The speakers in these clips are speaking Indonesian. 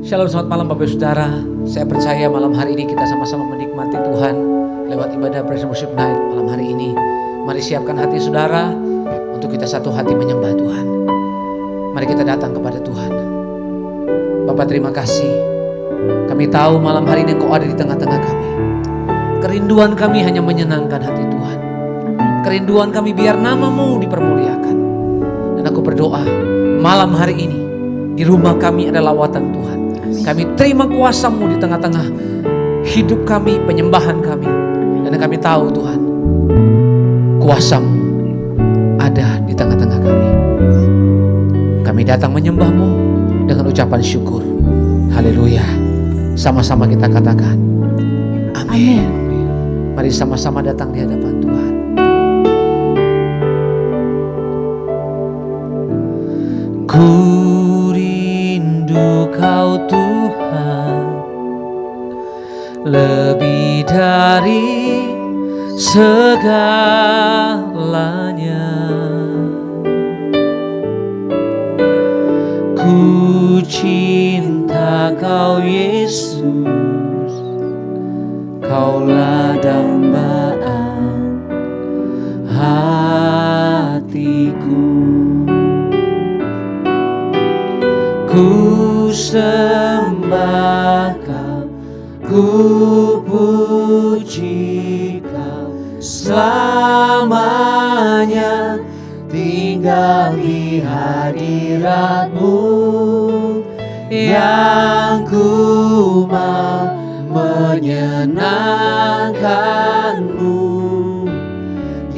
Shalom, selamat malam Bapak Saudara. Saya percaya malam hari ini kita sama-sama menikmati Tuhan lewat ibadah Praise and Worship Night malam hari ini. Mari siapkan hati saudara untuk kita satu hati menyembah Tuhan. Mari kita datang kepada Tuhan. Bapak terima kasih. Kami tahu malam hari ini Engkau ada di tengah-tengah kami. Kerinduan kami hanya menyenangkan hati Tuhan. Kerinduan kami biar nama-Mu dipermuliakan. Dan aku berdoa malam hari ini di rumah kami ada lawatan Tuhan. Kami terima kuasa-Mu di tengah-tengah hidup kami, penyembahan kami. Dan kami tahu Tuhan, kuasa-Mu ada di tengah-tengah kami. Kami datang menyembah-Mu dengan ucapan syukur. Haleluya. Sama-sama kita katakan amin. Mari sama-sama datang di hadapan Tuhan. Ku rindu Kau Tuhan, lebih dari segalanya. Ku cinta Kau Yesus, Kaulah dambaan hatiku. Ku sembah Kau, ku puji Kau selamanya, tinggal di hadirat-Mu yang ku mau menyenangkan-Mu.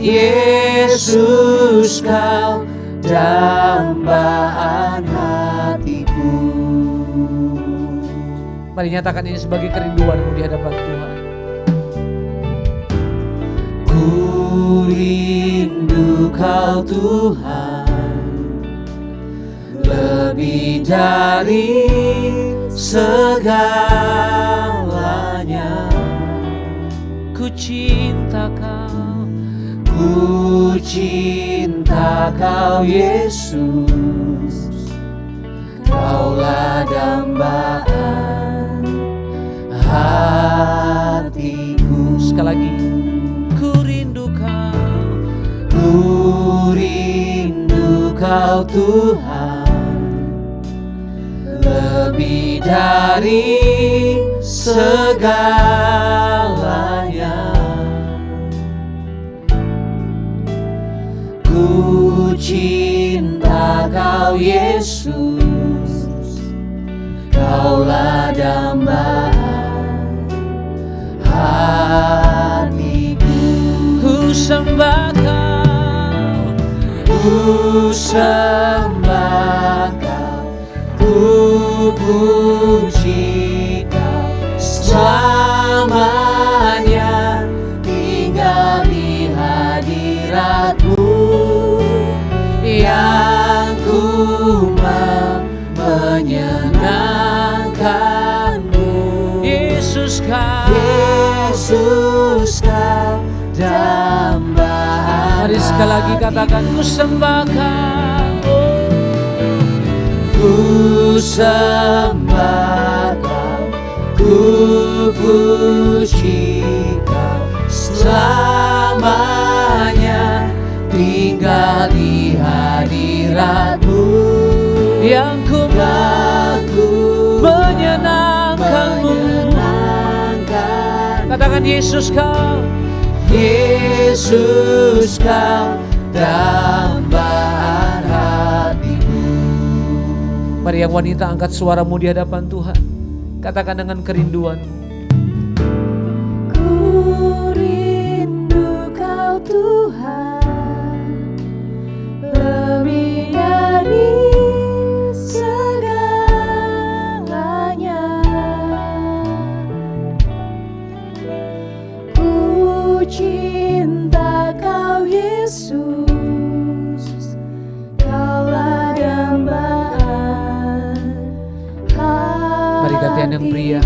Yesus, Kau dambaan hatiku. Mari nyatakan ini sebagai kerinduan-Mu di hadapan Tuhan. Ku rindu Kau Tuhan, lebih dari segalanya. Ku cinta Kau, ku cinta Kau Yesus, Kaulah dambaan hatiku. Sekali lagi, ku rindu Kau, ku rindu Kau Tuhan, lebih dari segalanya. Ku cinta Kau Yesus, Kaulah dambaan hatiku. Ku sembah Kau, ku sembah Kau, ku puji Kau selamanya, tinggal di hadirat-Mu yang ku mau menyenangkan-Mu. Yesus Kau, Yesus Kau dambaan. Mari sekali lagi katakan, ku sembah Kau, ku sembah Kau, ku puji Kau selamanya, tinggal di hadirat-Mu yang ku mau menyenangkan-Mu. Katakan Yesus Kau, Yesus Kau dambaan hatiku. Mari yang wanita angkat suaramu di hadapan Tuhan. Katakan dengan kerinduan-Mu. Ku rindu Kau Tuhan, lebih dari segalanya. Ku cinta Kau Yesus, Kaulah dambaan hatiku. Mari gantian yang pria.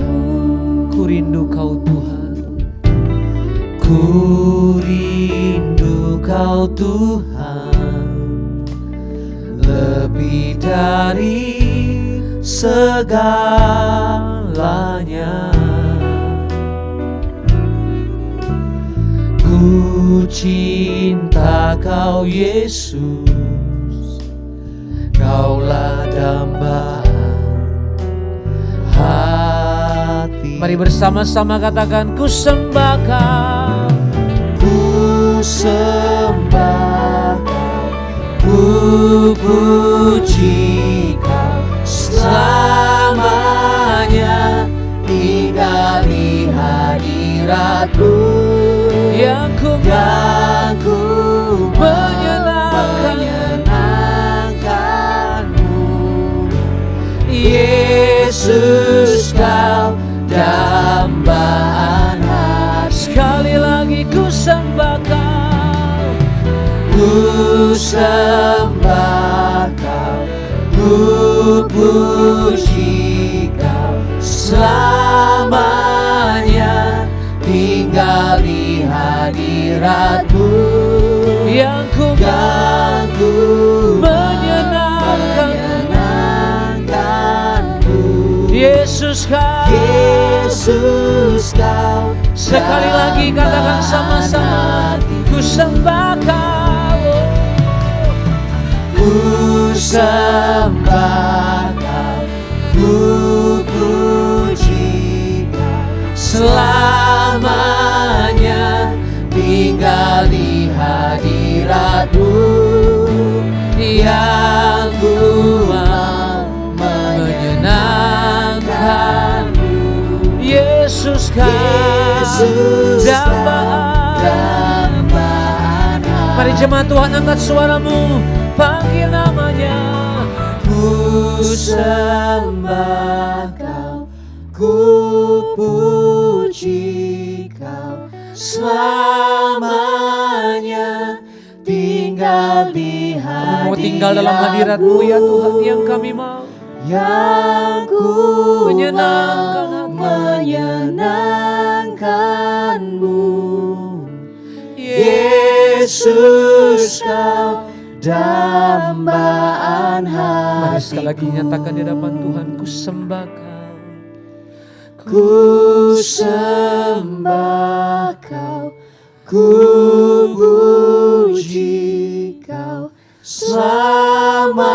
Ku rindu Kau Tuhan, ku rindu Kau Tuhan, lebih dari segalanya. Ku cinta Kau Yesus, Kaulah dambaan hati. Mari bersama-sama katakan, ku sembah Kau, ku sembah Kau, ku puji Kau selamanya, tinggal di hadirat-Mu yang ku menyenangkan-Mu. Yesus, Kau dambaan hati. Sekali lagi ku sembah Kau, ku sembah Kau, ku puji Kau selamanya, tinggal di hadirat-Mu yang ku menyenangkan-Mu. Yesus Kau, Yesus Kau, sekali lagi katakan sama-sama, ku sembah Kau, ku sembah Kau, ku puji Kau selamanya, tinggal di hadirat-Mu yang ku mau menyenangkan-Mu. Yesus Kau, dambaan. Mari jemaat Tuhan, angkat suaramu, panggil namanya. Ku sembah Kau, ku puji Kau selamanya, tinggal di hadirat-Mu. Mau tinggal dalam hadirat-Mu ya Tuhan, yang kami mau, yang ku menyenangkan-Mu. Yesus Kau dambaan hatiku. Mari sekali lagi nyatakan di hadapan Tuhan, ku sembah Kau, ku sembah Kau, ku puji Kau selamanya,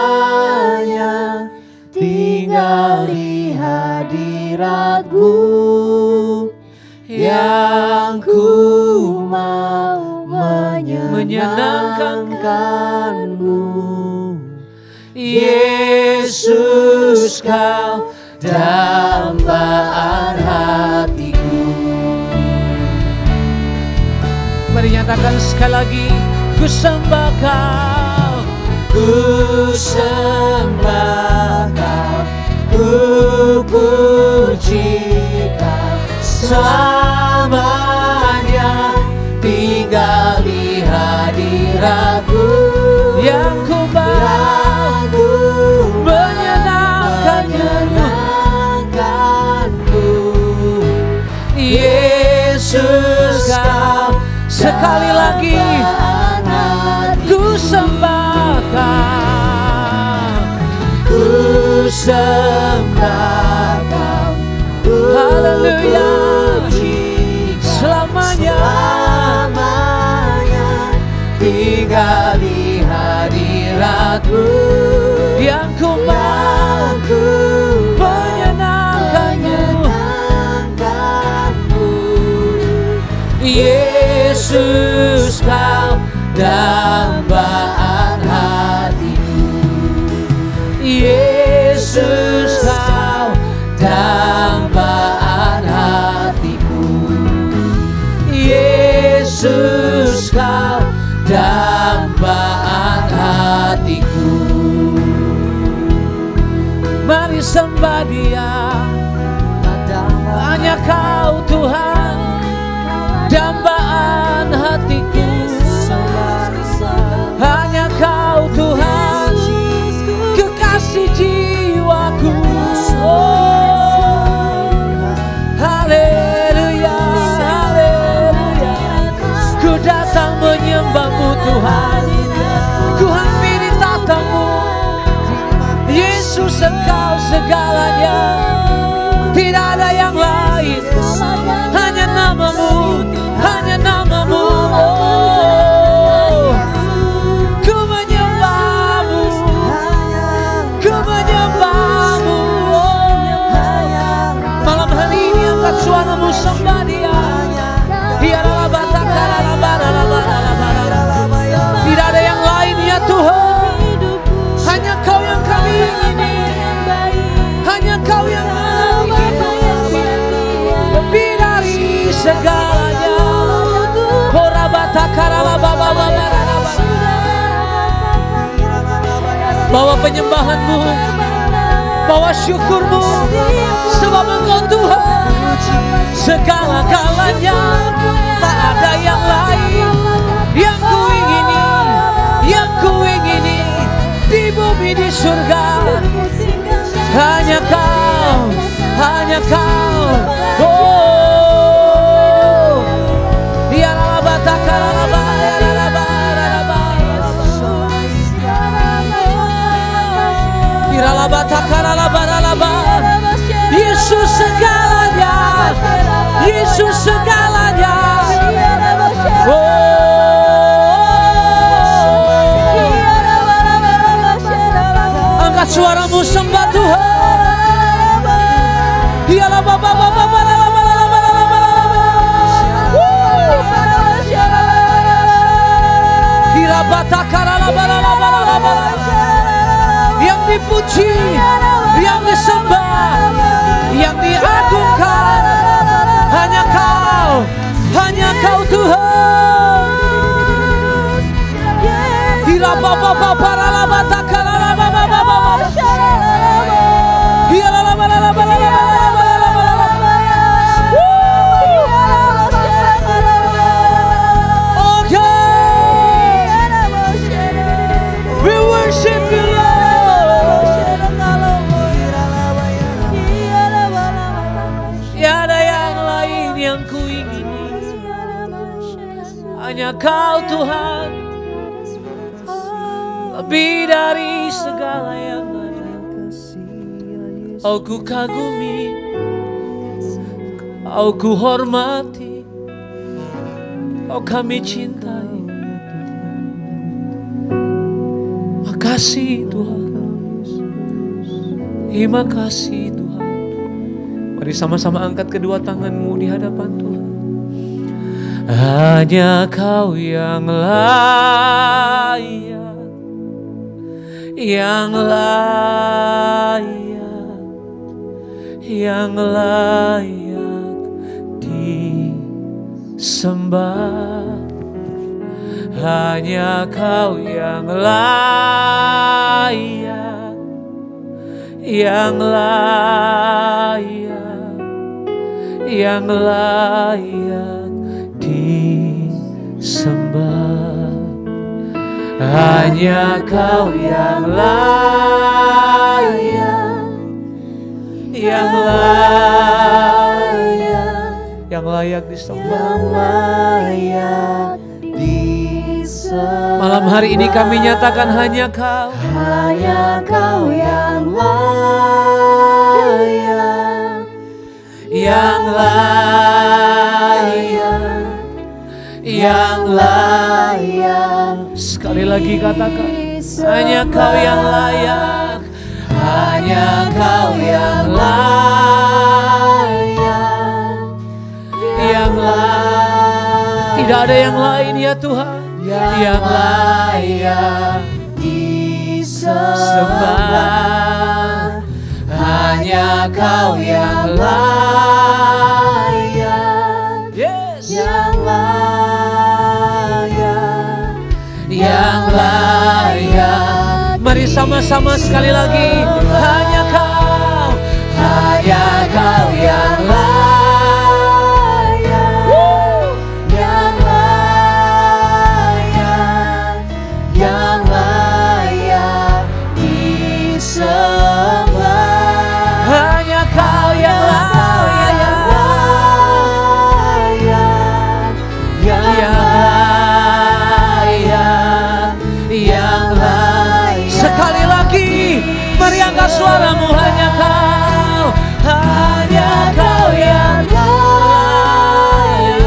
tinggal di hadirat-Mu yang ku mau menyenangkan-Mu. Yesus Kau dambaan hatiku. Mari nyatakan sekali lagi, ku sembah Kau, ku sembah Kau, ku puji Kau selamanya, tinggal di hadirat-Mu yang ku menyenangkan-Mu. Yesus Kau, sekali lagi ku sembah Kau, ku sembah Kau, haleluya, selamanya, tinggal di hadirat-Mu yang ku mau menyenangkan-Mu. Yesus Kau dambaan hatiku. Yesus Kau dambaan hatiku. Yesus Kau dambaan hatiku. Mari sembah Dia, hanya Kau Tuhan dambaan hatiku. Hanya Kau Tuhan kekasih jiwaku. Oh, haleluya, haleluya. Ku datang menyembah-Mu Tuhan, ku hampiri tatamu. Yesus Engkau segala segalanya. Bawa penyembahanmu, bawa syukurmu, sebab Engkau Tuhan segala-galanya. Tak ada yang lain yang kuingini di bumi di surga. Hanya Kau, hanya Kau. Oh, ya Rabba takaraba, ya Rabba, ya Rabba takaraba. Yesus segalanya, Yesus segalanya. Angkat suaramu sembah Tuhan. Dialah Bapa. Yang dipuji, yang disembah, yang diagungkan hanya Kau Tuhan. We worship you, Lord. Tiada yang lain yang kuingini, hanya Kau Tuhan. Lebih dari segala yang ada, Oh ku kagumi, Oh ku hormati, Oh kami cintai. Makasih Tuhan, terima kasih Tuhan. Mari sama-sama angkat kedua tanganmu di hadapan Tuhan. Hanya Kau yang layak, yang layak, yang layak disembah. Hanya Kau yang layak, yang layak, yang layak disembah. Hanya Kau yang layak, yang layak, yang layak disembah. Malam hari ini kami nyatakan hanya Kau, hanya Kau yang layak, yang layak, yang layak. Sekali lagi katakan, hanya Kau yang layak, hanya Kau yang layak, yang layak. Tidak ada yang lain ya Tuhan, yang layak disembah. Hanya Kau yang layak, yes, yang layak, yang layak. Mari sama-sama sekali lagi, hanya Kau, hanya Kau yang layak. Mari angkat suaramu, hanya Kau, hanya Kau yang layak,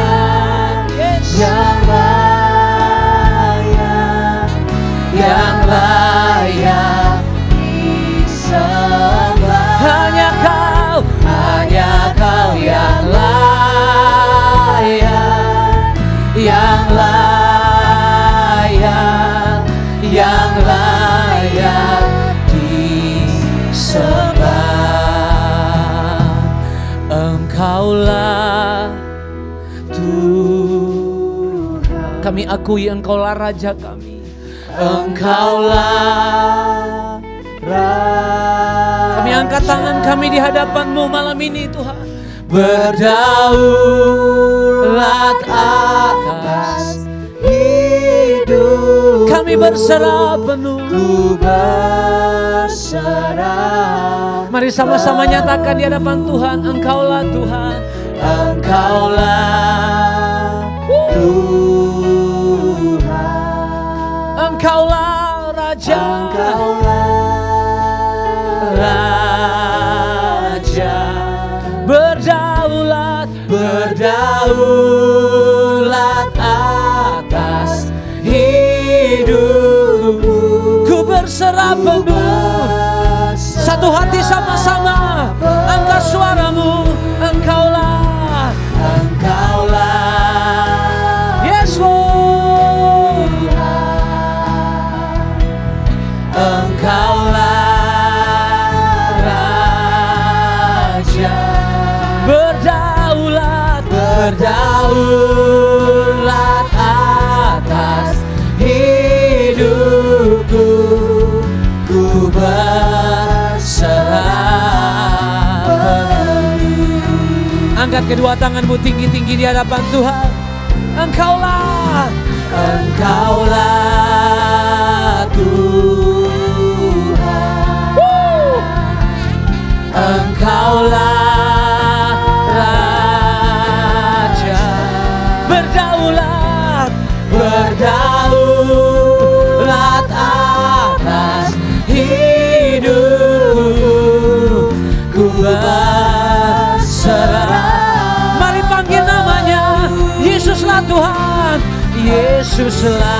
yes, yang layak, yang layak disembah. Hanya Kau yang layak, yang layak, yang layak disembah. Engkaulah Kami akui Engkaulah Raja kami. Engkaulah Raja. Kami angkat tangan kami di hadapan-Mu malam ini Tuhan. Berdaulat atas hidup. Kami berserah penuh. Ku berserah. Mari sama-sama nyatakan di hadapan Tuhan, Engkaulah Tuhan. Engkaulah Tuhan. Engkaulah Raja. Engkaulah Raja. Berdaulat, berdaulat atas hidupku. Ku berserah penuh. Satu hati sama-sama angkat suaramu. Engkaulah, Engkaulah yes Lord. Engkaulah Raja. Berdaulat, Berdaulat atas hidupku. Ku berserah penuh. angkat kedua tanganmu tinggi-tinggi di hadapan Tuhan. Engkaulah, Engkaulah Tuhan. Engkaulah Raja. berdaulat, Berdaulat atas hidupku. Ku berserah. Mari panggil namanya. Yesuslah Tuhan. Yesuslah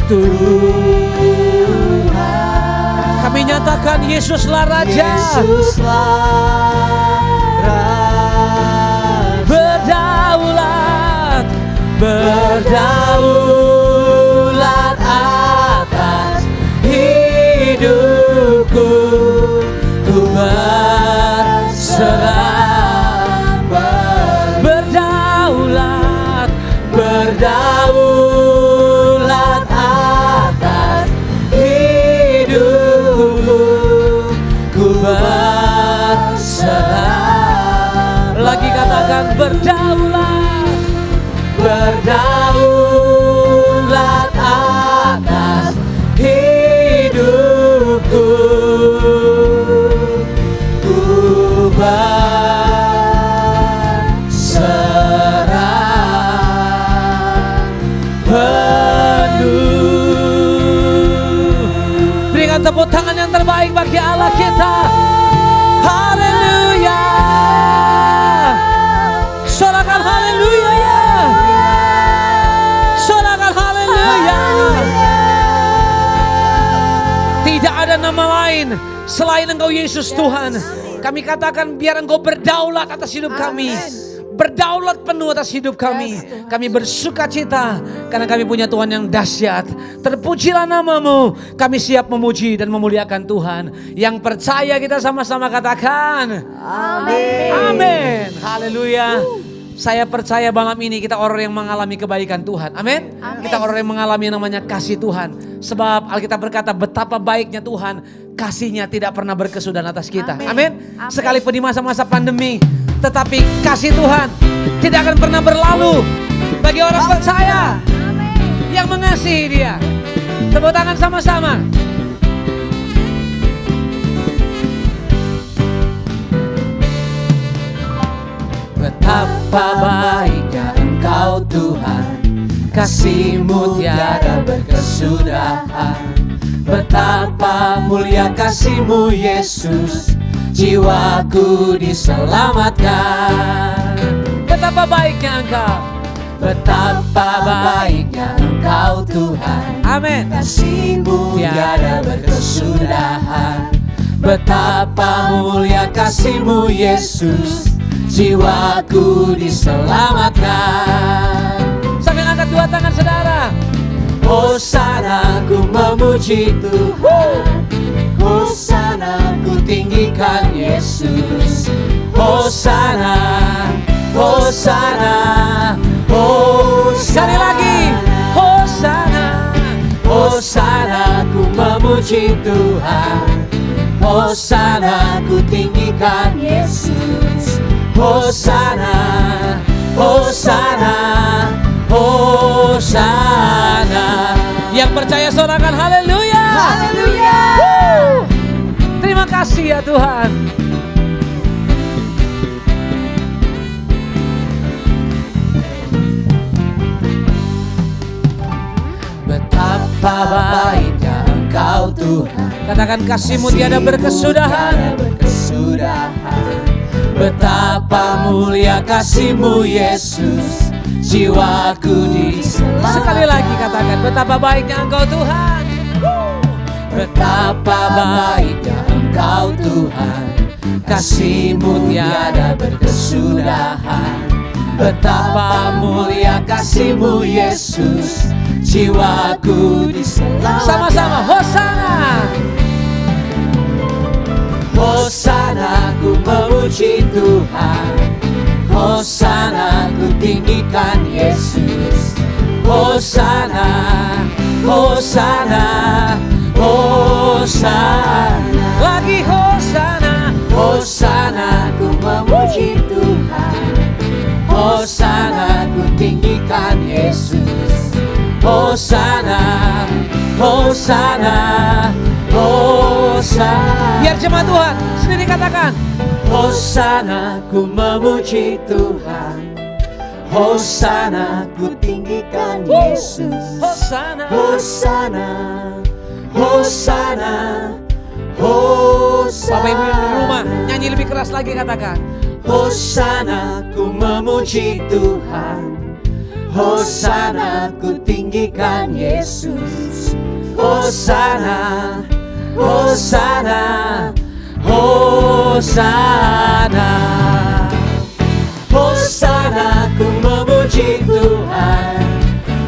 Tuhan. Kami nyatakan Yesuslah Raja. Yesuslah Raja. Berdaulat, Berdaulat atas hidupku. Ku berserah. berdaulat, Berdaulat atas hidupku. Ku berserah. lagi katakan berdaulat, Berdaulat atas hidupku. Ku berserah penuh. berikan tepuk tangan yang terbaik bagi Allah kita. Haleluya. Sorakan haleluya ya. Sorakan haleluya. Tidak ada nama lain selain Engkau Yesus Tuhan. Kami katakan biar Engkau berdaulat atas hidup kami. Berdaulat penuh atas hidup kami. Kami bersuka cita karena kami punya Tuhan yang dahsyat. Terpujilah namamu. Kami siap memuji dan memuliakan Tuhan. Yang percaya kita sama-sama katakan Amin. amin. Haleluya. Saya percaya malam ini kita orang yang mengalami kebaikan Tuhan. Amin. Kita orang yang mengalami yang namanya kasih Tuhan. Sebab Alkitab berkata betapa baiknya Tuhan, kasihnya tidak pernah berkesudahan atas kita. Amin. Sekalipun di masa-masa pandemi, tetapi kasih Tuhan tidak akan pernah berlalu bagi orang percaya yang mengasihi Dia. Tepuk tangan sama-sama. Betapa baiknya Engkau Tuhan, kasih-Mu tiada berkesudahan. Betapa mulia kasih-Mu Yesus, jiwaku diselamatkan. Betapa baiknya Engkau. Betapa baiknya Engkau Tuhan, Amin. kasih-Mu tiada berkesudahan. Betapa mulia kasih-Mu Yesus, jiwaku diselamatkan. Sambil angkat dua tangan saudara. Hosana ku memuji Tuhan, Hosana ku tinggikan Yesus. Hosana, Hosana, Hosana. Sekali lagi, Hosana. Hosana ku memuji Tuhan, Hosana ku tinggikan Yesus. Hosana, Hosana, Hosana. Yang percaya sorakan haleluya. Haleluya. Terima kasih ya Tuhan. Betapa baiknya Engkau Tuhan, Katakan kasih-Mu tiada berkesudahan. Betapa mulia kasih-Mu Yesus, jiwaku diselamatkan. Sekali lagi katakan, betapa baiknya Engkau Tuhan. Betapa baiknya Engkau Tuhan, kasih-Mu tiada berkesudahan. Betapa mulia kasih-Mu Yesus, jiwaku diselamatkan. Sama-sama, Hosana. Hosana ku memuji Tuhan, Hosana ku tinggikan Yesus. Hosana, Hosana, Hosana. Lagi Hosana. Hosana ku memuji Tuhan, Hosana ku tinggikan Yesus. Hosana, Hosana, Hosana. Biar jemaat Tuhan sendiri katakan, Hosana ku memuji Tuhan, Hosana ku tinggikan Yesus. Hosana. Hosana, Hosana, Hosana. Bapak Ibu yang di rumah nyanyi lebih keras lagi, katakan, Hosana ku memuji Tuhan, Hosana ku tinggikan Yesus. Hosana, Hosana, Hosana. Hosana ku memuji Tuhan,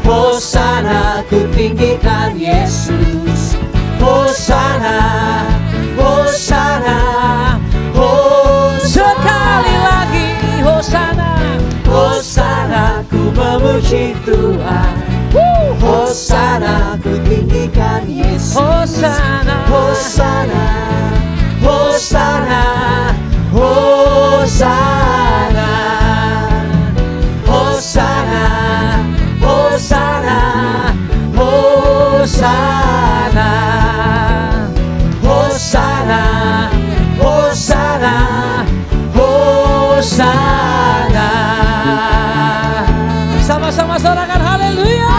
Hosana ku tinggikan Yesus. Hosana, Hosana, Hosana. sekali lagi Hosana. Hosana ku memuji Tuhan, Hosana ku tinggikan Yesus. Hosana. Hosana, Hosana, Hosana. Hosana, Hosana, Hosana. Hosana, Hosana, Hosana. Sama-sama sorakan haleluya.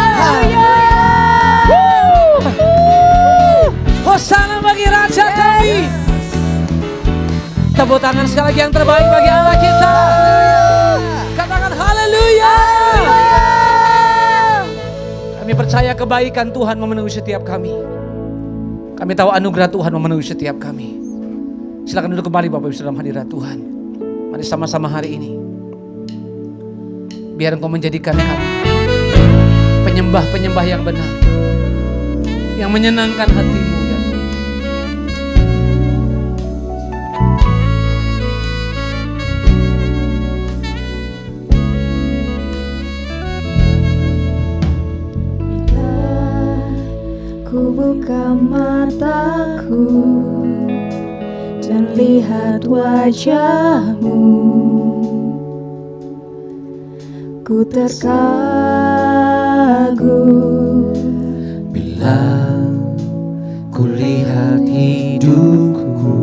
Hosana bagi Raja kami. Tepuk tangan sekali lagi yang terbaik bagi Allah kita. Katakan haleluya. Kami percaya kebaikan Tuhan memenuhi setiap kami. Kami tahu anugerah Tuhan memenuhi setiap kami. Silakan duduk kembali Bapak Ibu dalam hadirat Tuhan. Mari sama-sama hari ini, biar Engkau menjadikan kami penyembah-penyembah yang benar, yang menyenangkan hati-Mu ya Tuhan. Ku buka mataku dan lihat wajah-Mu, ku terkagum. Bila ku lihat hidupku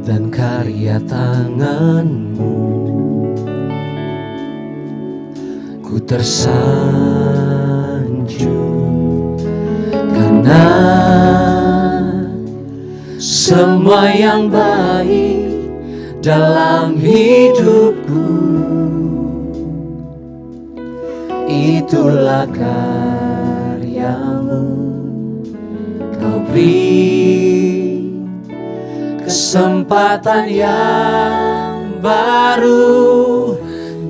dan karya tangan-Mu, ku tersanjung karena semua yang baik dalam hidupku itulah karya-Mu. Kau beri kesempatan yang baru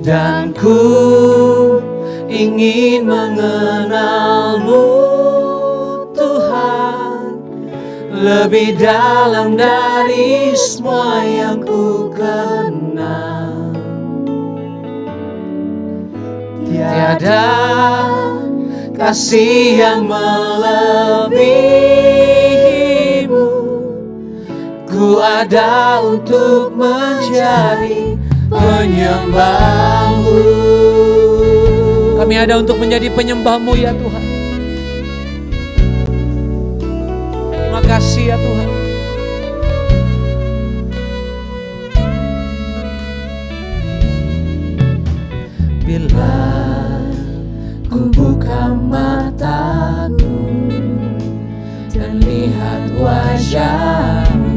dan ku ingin mengenal-Mu Tuhan, lebih dalam dari semua yang ku kenal. Tiada kasih yang melebihimu. Ku ada untuk menjadi penyembah-Mu. Kami ada untuk menjadi penyembah-Mu ya Tuhan. Terima kasih ya Tuhan. Bila ku buka mataku dan lihat wajah-Mu,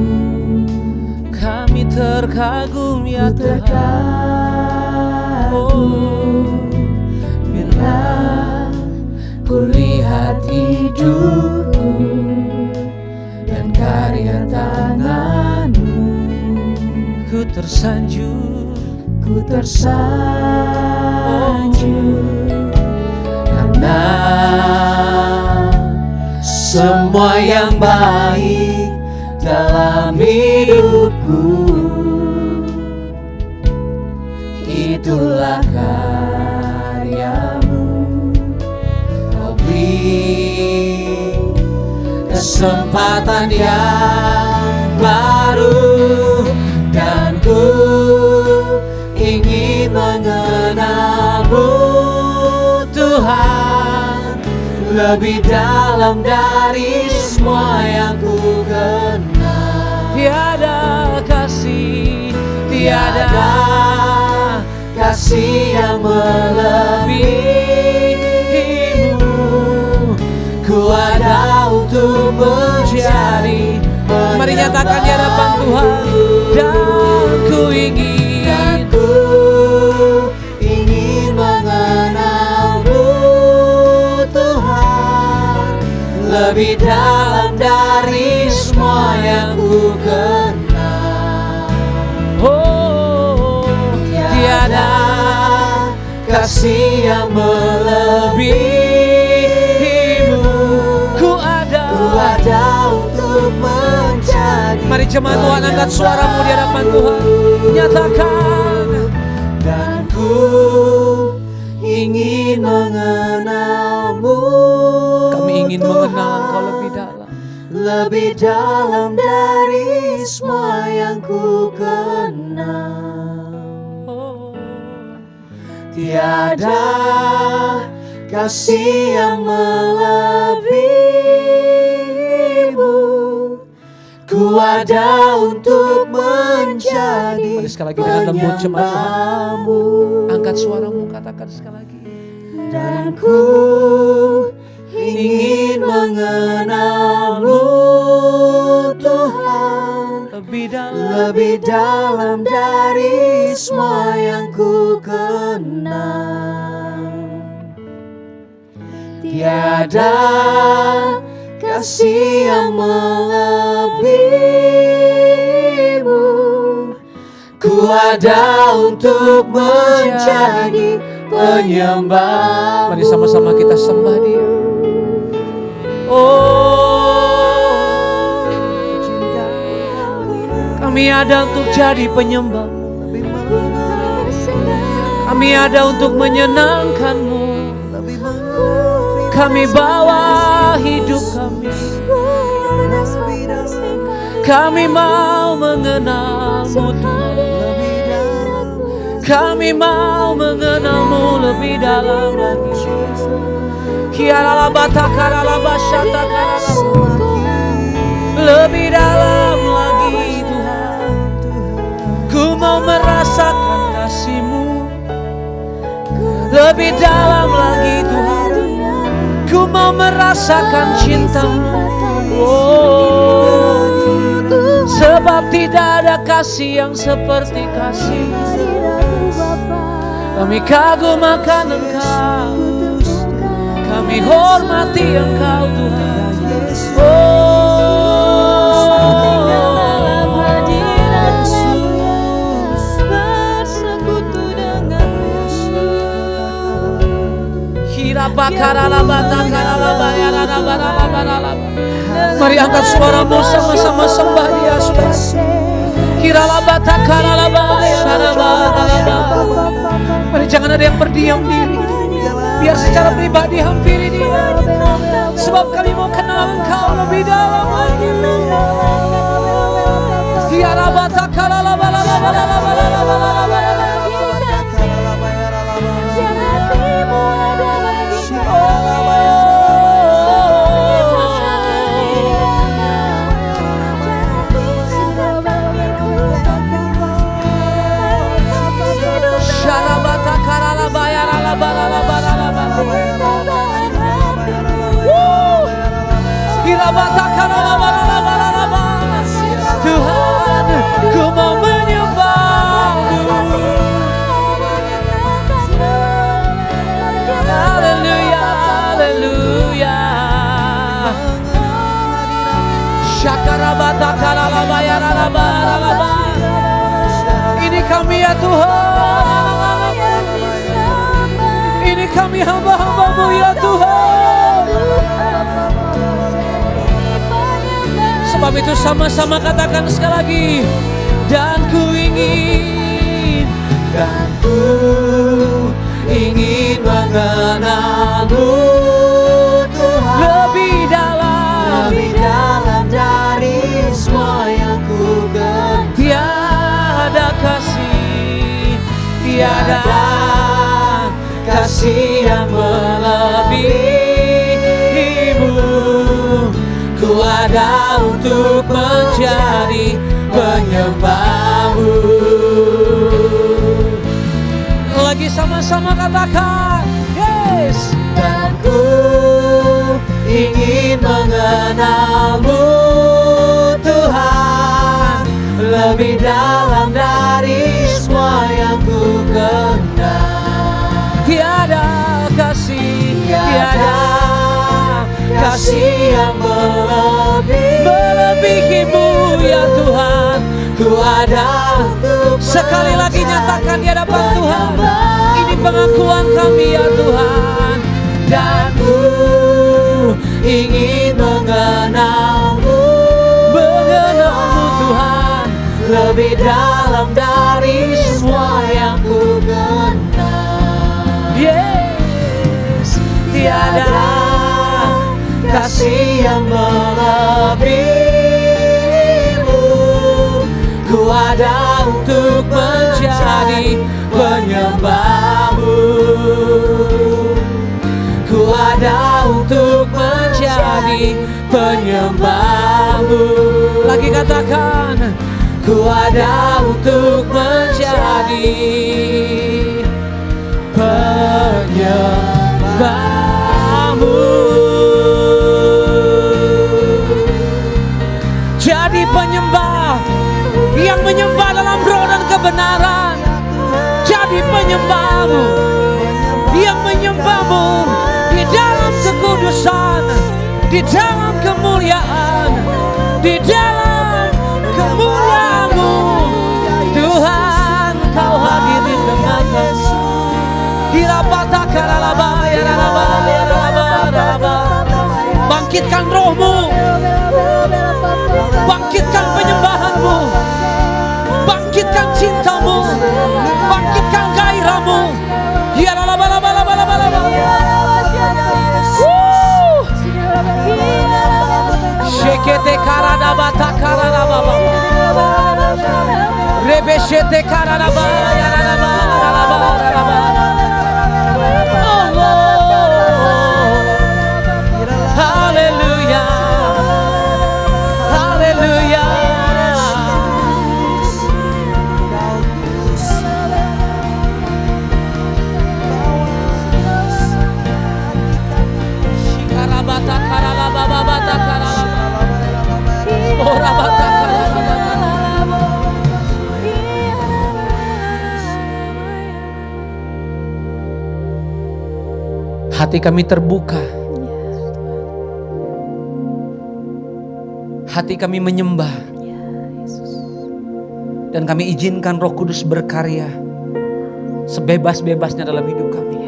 Kami terkagum ya Tuhan. Bila ku lihat hidupku dan karya tangan-Mu, Ku tersanjung, ku tersanjung karena semua yang baik dalam hidupku itulah karya-Mu. Kau beri kesempatan yang baru dan ku ingin mengenal-Mu Tuhan lebih dalam dari semua yang ku kenal. tiada kasih, Tiada kasih yang melebihimu. Ku ada untuk menjadi penyembah-Mu. Mari nyatakan di hadapan Tuhan. Dan ku ingin, ku ingin mengenal-Mu Tuhan lebih dalam dari semua yang ku kenal. oh Tiada kasih yang melebihimu. ku ada. Untuk menjadi. Mari jemaat Tuhan angkat suaramu di hadapan Tuhan. Nyatakan. Dan ku ingin mengenal-Mu. Kami ingin mengenal Engkau lebih dalam. Lebih dalam dari semua yang ku kenal. Oh, Tiada kasih yang melebihimu. Ku ada untuk menjadi mari sekali lagi dengan lembut jemaat Tuhan. penyembah-Mu. Angkat suaramu, katakan sekali lagi. Dan ku ingin mengenal-Mu Tuhan lebih dalam dari semua yang ku kenal. Tiada kasih yang melebihimu. Ku ada untuk menjadi penyembah-Mu. Mari sama-sama kita sembah Dia. Oh, kami ada untuk jadi penyembah-Mu. Kami ada untuk menyenangkan-Mu. Kami bawa hidup kami. Kami mau mengenal-Mu Tuhan. Kami mau mengenal-Mu lebih dalam lagi. Lebih dalam lagi Tuhan. Ku mau merasakan kasih-Mu lebih dalam lagi Tuhan. Ku mau merasakan cinta-Mu. Oh, sebab tidak ada kasih yang seperti kasih. Kami kagum akan Engkau, kami hormati Engkau Tuhan. Mari angkat suaramu sama-sama sembah Dia, saudara. Mari jangan ada yang berdiam diri. Biar secara pribadi hampiri Dia, sebab kami mau kenal Engkau lebih dalam lagi. Tuhan, ku mau menyembah-Mu. Haleluya, haleluya. Syakarabata kalalabaya ralabaralaba. Ini kami ya Tuhan. Ini kami hamba-hamba-Mu ya Tuhan. Sebab itu sama-sama katakan sekali lagi. Dan ku ingin mengenal-Mu Tuhan, lebih dalam dari semua yang ku kenal. Tiada kasih yang melebihi-Mu. Ku ada untuk menjadi penyembah-Mu. Lagi sama-sama katakan, yes. Dan ku ingin mengenal-Mu Tuhan, lebih dalam dari semua yang ku kenal. Tiada kasih yang melebihi-Mu ya Tuhan. Ku ada untuk sekali lagi nyatakan di hadapan Tuhan. Ini pengakuan kami ya Tuhan. Dan ku ingin mengenal-Mu Tuhan, lebih dalam dari semua yang ku kenal. Yes, tiada kasih yang melebihi-Mu. Ku ada untuk menjadi penyembah-Mu. Ku ada untuk menjadi penyembah-Mu. Lagi katakan, ku ada untuk menjadi penyembah-Mu. Jadi penyembah yang menyembah dalam roh dan kebenaran. Jadi penyembah-Mu yang menyembah-Mu di dalam kekudusan, di dalam kemuliaan, di dalam kemuliaan-Mu. Tuhan, Kau hadir di tengah kami. Bangkitkan roh-Mu, bangkitkan penyembahan-Mu, bangkitkan cinta-Mu, bangkitkan gairah-Mu. Shekete karada bata karada baba, rebeshete karada baba, yarada baba. Haleluya, haleluya. Shikarabata karala baba bata karala, ora bata karala bata. Hati kami terbuka. Hati kami menyembah. Dan kami izinkan Roh Kudus berkarya sebebas-bebasnya dalam hidup kami.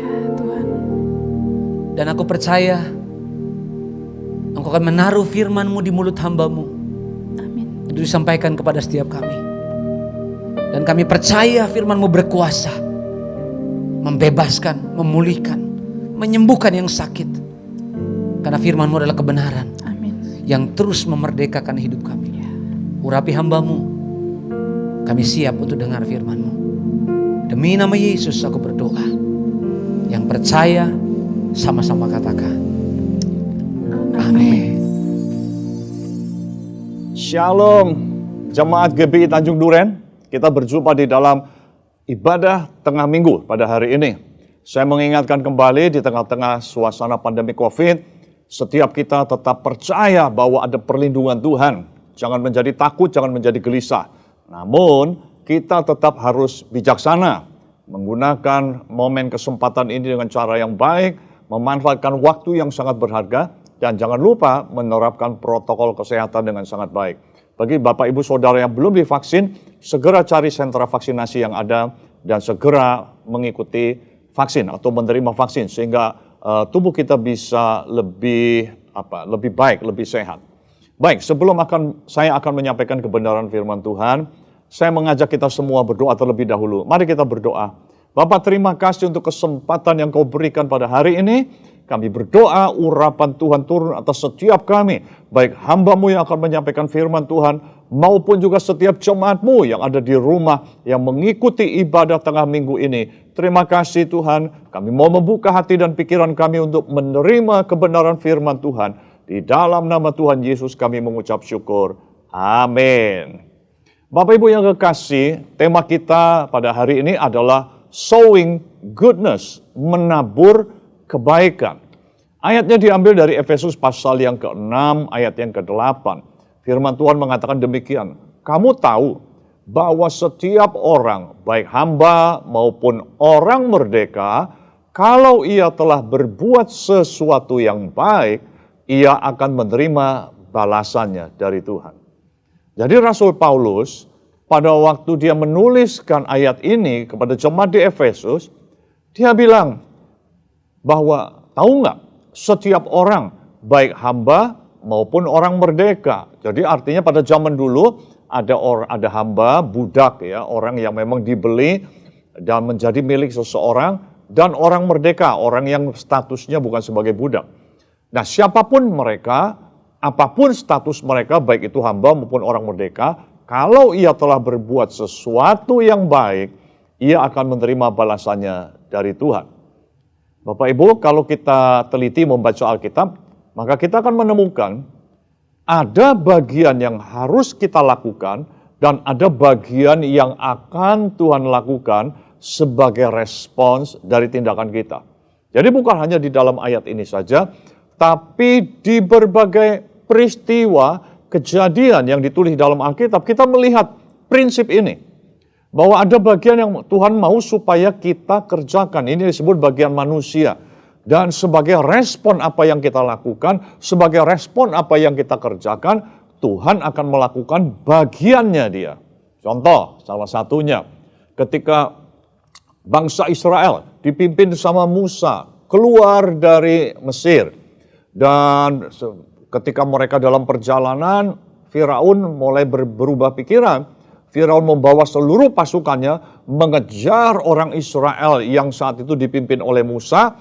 Dan aku percaya Engkau akan menaruh firman-Mu di mulut hamba-Mu. Itu disampaikan kepada setiap kami. Dan kami percaya firman-Mu berkuasa, membebaskan, memulihkan, menyembuhkan yang sakit. Karena firman-Mu adalah kebenaran Amin. yang terus memerdekakan hidup kami. Urapi hamba-Mu, kami siap untuk dengar firman-Mu. Demi nama Yesus aku berdoa. Yang percaya sama-sama katakan amin. Shalom, jemaat GBI Tanjung Duren. Kita berjumpa di dalam ibadah tengah minggu pada hari ini. Saya mengingatkan kembali di tengah-tengah suasana pandemi COVID, setiap kita tetap percaya bahwa ada perlindungan Tuhan. Jangan menjadi takut, jangan menjadi gelisah. Namun, kita tetap harus bijaksana, menggunakan momen kesempatan ini dengan cara yang baik, memanfaatkan waktu yang sangat berharga, dan jangan lupa menerapkan protokol kesehatan dengan sangat baik. Bagi Bapak Ibu Saudara yang belum divaksin, segera cari sentra vaksinasi yang ada dan segera mengikuti vaksin atau menerima vaksin sehingga tubuh kita bisa lebih baik, lebih sehat. Baik, sebelum saya akan menyampaikan kebenaran firman Tuhan, saya mengajak kita semua berdoa terlebih dahulu. Mari kita berdoa. Bapa, terima kasih untuk kesempatan yang Kau berikan pada hari ini. Kami berdoa urapan Tuhan turun atas setiap kami, baik hamba-Mu yang akan menyampaikan firman Tuhan, maupun juga setiap jemaat-Mu yang ada di rumah, yang mengikuti ibadah tengah minggu ini. Terima kasih Tuhan, kami mau membuka hati dan pikiran kami untuk menerima kebenaran firman Tuhan. Di dalam nama Tuhan Yesus kami mengucap syukur. Amin. Bapak Ibu yang kekasih, tema kita pada hari ini adalah sowing goodness, menabur kebaikan. Ayatnya diambil dari Efesus pasal yang ke-6 ayat yang ke-8. Firman Tuhan mengatakan demikian. Kamu tahu bahwa setiap orang, baik hamba maupun orang merdeka, kalau ia telah berbuat sesuatu yang baik, ia akan menerima balasannya dari Tuhan. Jadi Rasul Paulus pada waktu dia menuliskan ayat ini kepada jemaat di Efesus, dia bilang, bahwa tahu nggak setiap orang baik hamba maupun orang merdeka. Jadi artinya pada zaman dulu ada hamba, budak ya, orang yang memang dibeli dan menjadi milik seseorang, dan orang merdeka, orang yang statusnya bukan sebagai budak. Nah, siapapun mereka, apapun status mereka, baik itu hamba maupun orang merdeka, kalau ia telah berbuat sesuatu yang baik, ia akan menerima balasannya dari Tuhan. Bapak Ibu, kalau kita teliti membaca Alkitab, maka kita akan menemukan ada bagian yang harus kita lakukan dan ada bagian yang akan Tuhan lakukan sebagai respons dari tindakan kita. Jadi bukan hanya di dalam ayat ini saja, tapi di berbagai peristiwa, kejadian yang ditulis dalam Alkitab, kita melihat prinsip ini. Bahwa ada bagian yang Tuhan mau supaya kita kerjakan. Ini disebut bagian manusia. Dan sebagai respon apa yang kita lakukan, sebagai respon apa yang kita kerjakan, Tuhan akan melakukan bagiannya dia. Contoh, salah satunya, ketika bangsa Israel dipimpin sama Musa keluar dari Mesir. Dan ketika mereka dalam perjalanan, Firaun mulai berubah pikiran. Firaun membawa seluruh pasukannya mengejar orang Israel yang saat itu dipimpin oleh Musa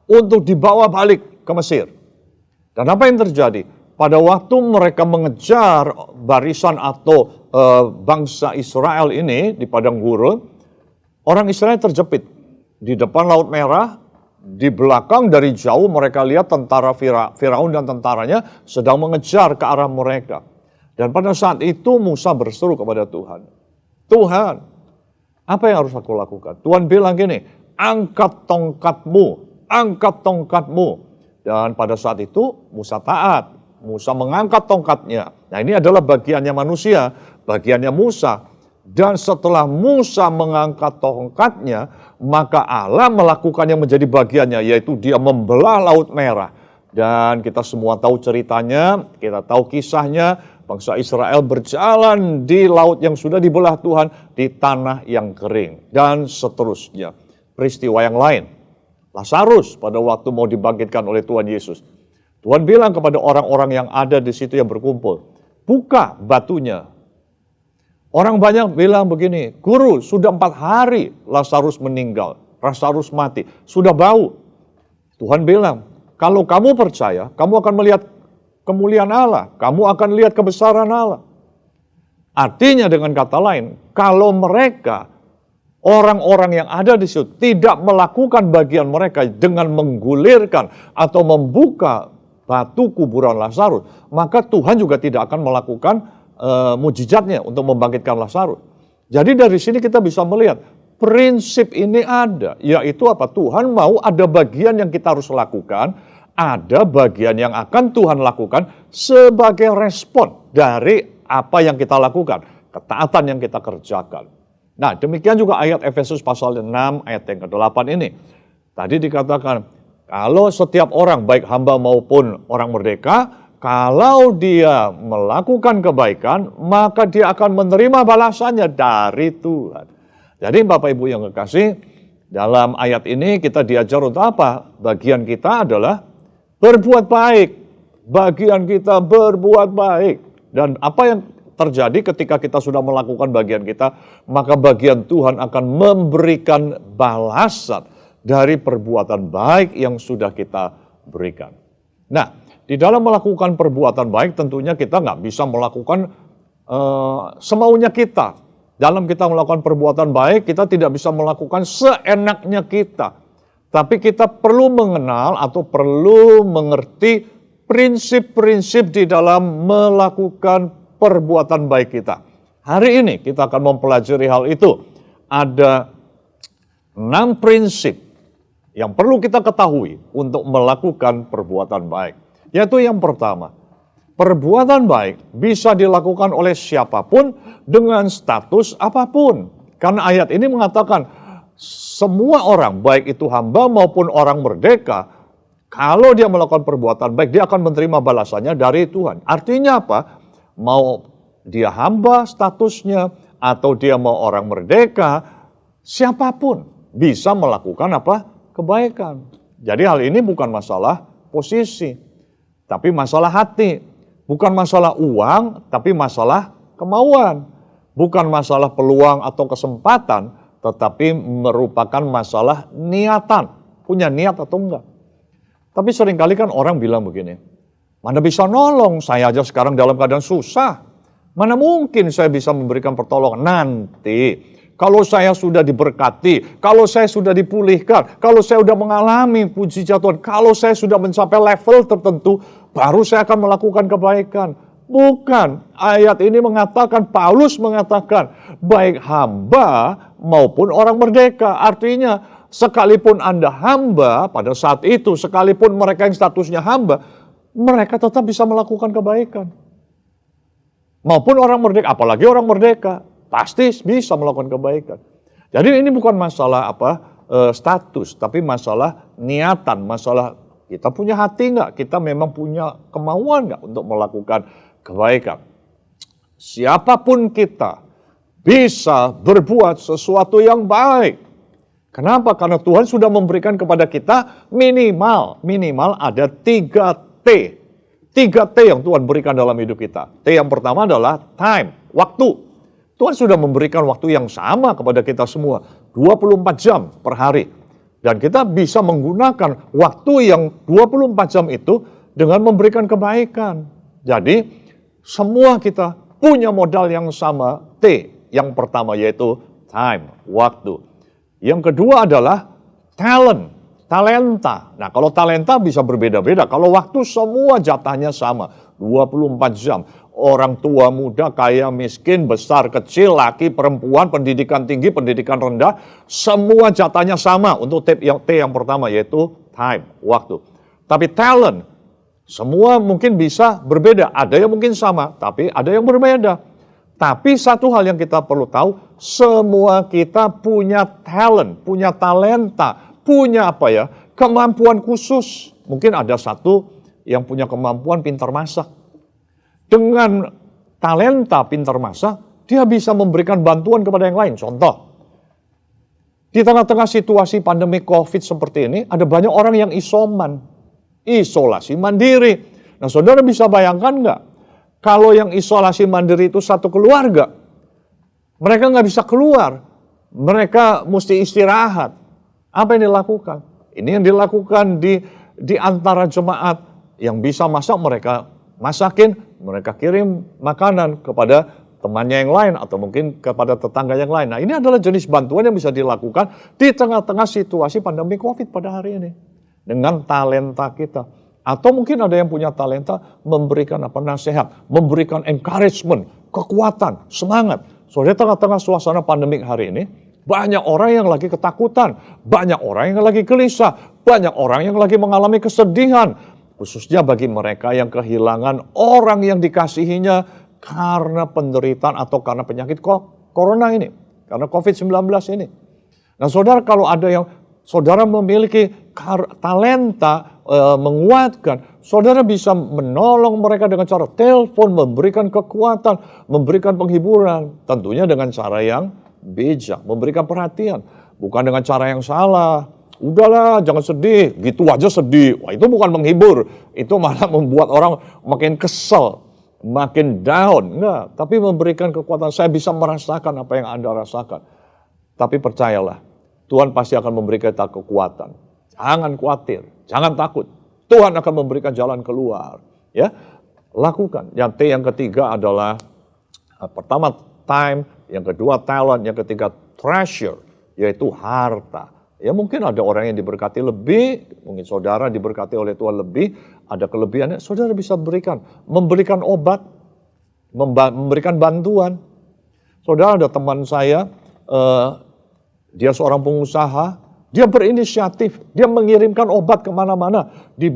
untuk dibawa balik ke Mesir. Dan apa yang terjadi? Pada waktu mereka mengejar barisan atau bangsa Israel ini di padang gurun, orang Israel terjepit di depan Laut Merah. Di belakang dari jauh mereka lihat tentara Firaun dan tentaranya sedang mengejar ke arah mereka. Dan pada saat itu Musa berseru kepada Tuhan. Tuhan, apa yang harus aku lakukan? Tuhan bilang gini, angkat tongkatmu, angkat tongkatmu. Dan pada saat itu Musa taat. Musa mengangkat tongkatnya. Nah, ini adalah bagiannya manusia, bagiannya Musa. Dan setelah Musa mengangkat tongkatnya, maka Allah melakukan yang menjadi bagiannya, yaitu dia membelah Laut Merah. Dan kita semua tahu ceritanya, kita tahu kisahnya. Bangsa Israel berjalan di laut yang sudah dibelah Tuhan, di tanah yang kering, dan seterusnya. Peristiwa yang lain, Lazarus pada waktu mau dibangkitkan oleh Tuhan Yesus. Tuhan bilang kepada orang-orang yang ada di situ yang berkumpul, buka batunya. Orang banyak bilang begini, Guru, sudah 4 hari Lazarus meninggal, Lazarus mati, sudah bau. Tuhan bilang, kalau kamu percaya, kamu akan melihat kemuliaan Allah, kamu akan lihat kebesaran Allah. Artinya dengan kata lain, kalau mereka, orang-orang yang ada di situ tidak melakukan bagian mereka dengan menggulirkan atau membuka batu kuburan Lazarus, maka Tuhan juga tidak akan melakukan mujizatnya untuk membangkitkan Lazarus. Jadi dari sini kita bisa melihat prinsip ini ada, yaitu apa? Tuhan mau ada bagian yang kita harus lakukan, ada bagian yang akan Tuhan lakukan sebagai respon dari apa yang kita lakukan, ketaatan yang kita kerjakan. Nah, demikian juga ayat Efesus pasal 6 ayat yang ke-8 ini. Tadi dikatakan, kalau setiap orang, baik hamba maupun orang merdeka, kalau dia melakukan kebaikan, maka dia akan menerima balasannya dari Tuhan. Jadi Bapak Ibu yang kekasih, dalam ayat ini kita diajar untuk apa? Bagian kita adalah berbuat baik. Bagian kita berbuat baik. Dan apa yang terjadi ketika kita sudah melakukan bagian kita, maka bagian Tuhan akan memberikan balasan dari perbuatan baik yang sudah kita berikan. Nah, di dalam melakukan perbuatan baik tentunya kita nggak bisa melakukan semaunya kita. Dalam kita melakukan perbuatan baik, kita tidak bisa melakukan seenaknya kita. Tapi kita perlu mengenal atau perlu mengerti prinsip-prinsip di dalam melakukan perbuatan baik kita. Hari ini kita akan mempelajari hal itu. Ada 6 prinsip yang perlu kita ketahui untuk melakukan perbuatan baik. Yaitu yang pertama, perbuatan baik bisa dilakukan oleh siapapun dengan status apapun. Karena ayat ini mengatakan semua orang, baik itu hamba maupun orang merdeka, kalau dia melakukan perbuatan baik, dia akan menerima balasannya dari Tuhan. Artinya apa? Mau dia hamba statusnya, atau dia mau orang merdeka, siapapun bisa melakukan apa? Kebaikan. Jadi hal ini bukan masalah posisi, tapi masalah hati. Bukan masalah uang, tapi masalah kemauan. Bukan masalah peluang atau kesempatan, tetapi merupakan masalah niatan. Punya niat atau enggak. Tapi seringkali kan orang bilang begini, mana bisa nolong, saya aja sekarang dalam keadaan susah. Mana mungkin saya bisa memberikan pertolongan nanti. Kalau saya sudah diberkati, kalau saya sudah dipulihkan, kalau saya sudah mengalami puji Tuhan, kalau saya sudah mencapai level tertentu, baru saya akan melakukan kebaikan. Bukan, ayat ini mengatakan, Paulus mengatakan, baik hamba maupun orang merdeka. Artinya, sekalipun Anda hamba pada saat itu, sekalipun mereka yang statusnya hamba, mereka tetap bisa melakukan kebaikan. Maupun orang merdeka, apalagi orang merdeka, pasti bisa melakukan kebaikan. Jadi ini bukan masalah status, tapi masalah niatan, masalah kita punya hati nggak, kita memang punya kemauan nggak untuk melakukan kebaikan. Siapapun kita bisa berbuat sesuatu yang baik. Kenapa? Karena Tuhan sudah memberikan kepada kita minimal ada 3T. 3T yang Tuhan berikan dalam hidup kita. T yang pertama adalah time, waktu. Tuhan sudah memberikan waktu yang sama kepada kita semua, 24 jam per hari. Dan kita bisa menggunakan waktu yang 24 jam itu dengan memberikan kebaikan. Jadi semua kita punya modal yang sama, T yang pertama yaitu time, waktu. Yang kedua adalah talenta. Nah, kalau talenta bisa berbeda-beda. Kalau waktu semua jatahnya sama, 24 jam. Orang tua, muda, kaya, miskin, besar, kecil, laki, perempuan, pendidikan tinggi, pendidikan rendah, semua jatahnya sama untuk T yang pertama yaitu time, waktu. Tapi talent, semua mungkin bisa berbeda. Ada yang mungkin sama, tapi ada yang berbeda. Tapi satu hal yang kita perlu tahu, semua kita punya talent, punya talenta, punya kemampuan khusus. Mungkin ada satu yang punya kemampuan pintar masak. Dengan talenta pintar masak, dia bisa memberikan bantuan kepada yang lain. Contoh, di tengah-tengah situasi pandemi COVID seperti ini, ada banyak orang yang isolasi mandiri. Nah, saudara bisa bayangkan nggak? Kalau yang isolasi mandiri itu satu keluarga, mereka nggak bisa keluar, mereka mesti istirahat. Apa yang dilakukan? Ini yang dilakukan di antara jemaat yang bisa masak, mereka masakin, mereka kirim makanan kepada temannya yang lain atau mungkin kepada tetangga yang lain. Nah, ini adalah jenis bantuan yang bisa dilakukan di tengah-tengah situasi pandemi COVID pada hari ini. Dengan talenta kita. Atau mungkin ada yang punya talenta memberikan nasihat, memberikan encouragement, kekuatan, semangat. So, di tengah-tengah suasana pandemik hari ini, banyak orang yang lagi ketakutan, banyak orang yang lagi gelisah, banyak orang yang lagi mengalami kesedihan. Khususnya bagi mereka yang kehilangan orang yang dikasihinya karena penderitaan atau karena penyakit corona ini, karena COVID-19 ini. Nah, saudara, kalau ada yang saudara memiliki talenta menguatkan, saudara bisa menolong mereka dengan cara telepon, memberikan kekuatan, memberikan penghiburan, tentunya dengan cara yang bijak, memberikan perhatian, bukan dengan cara yang salah. Udahlah, jangan sedih, gitu aja sedih. Wah, itu bukan menghibur, itu malah membuat orang makin kesel, makin down. Enggak, tapi memberikan kekuatan. Saya bisa merasakan apa yang Anda rasakan. Tapi percayalah, Tuhan pasti akan memberikan kita kekuatan. Jangan khawatir, jangan takut. Tuhan akan memberikan jalan keluar. Ya, lakukan. Yang T yang ketiga adalah pertama time, yang kedua talent, yang ketiga treasure, yaitu harta. Ya, mungkin ada orang yang diberkati lebih, mungkin saudara diberkati oleh Tuhan lebih, ada kelebihannya, saudara bisa memberikan obat, memberikan bantuan. Saudara, ada teman saya, dia seorang pengusaha, dia berinisiatif, dia mengirimkan obat kemana-mana di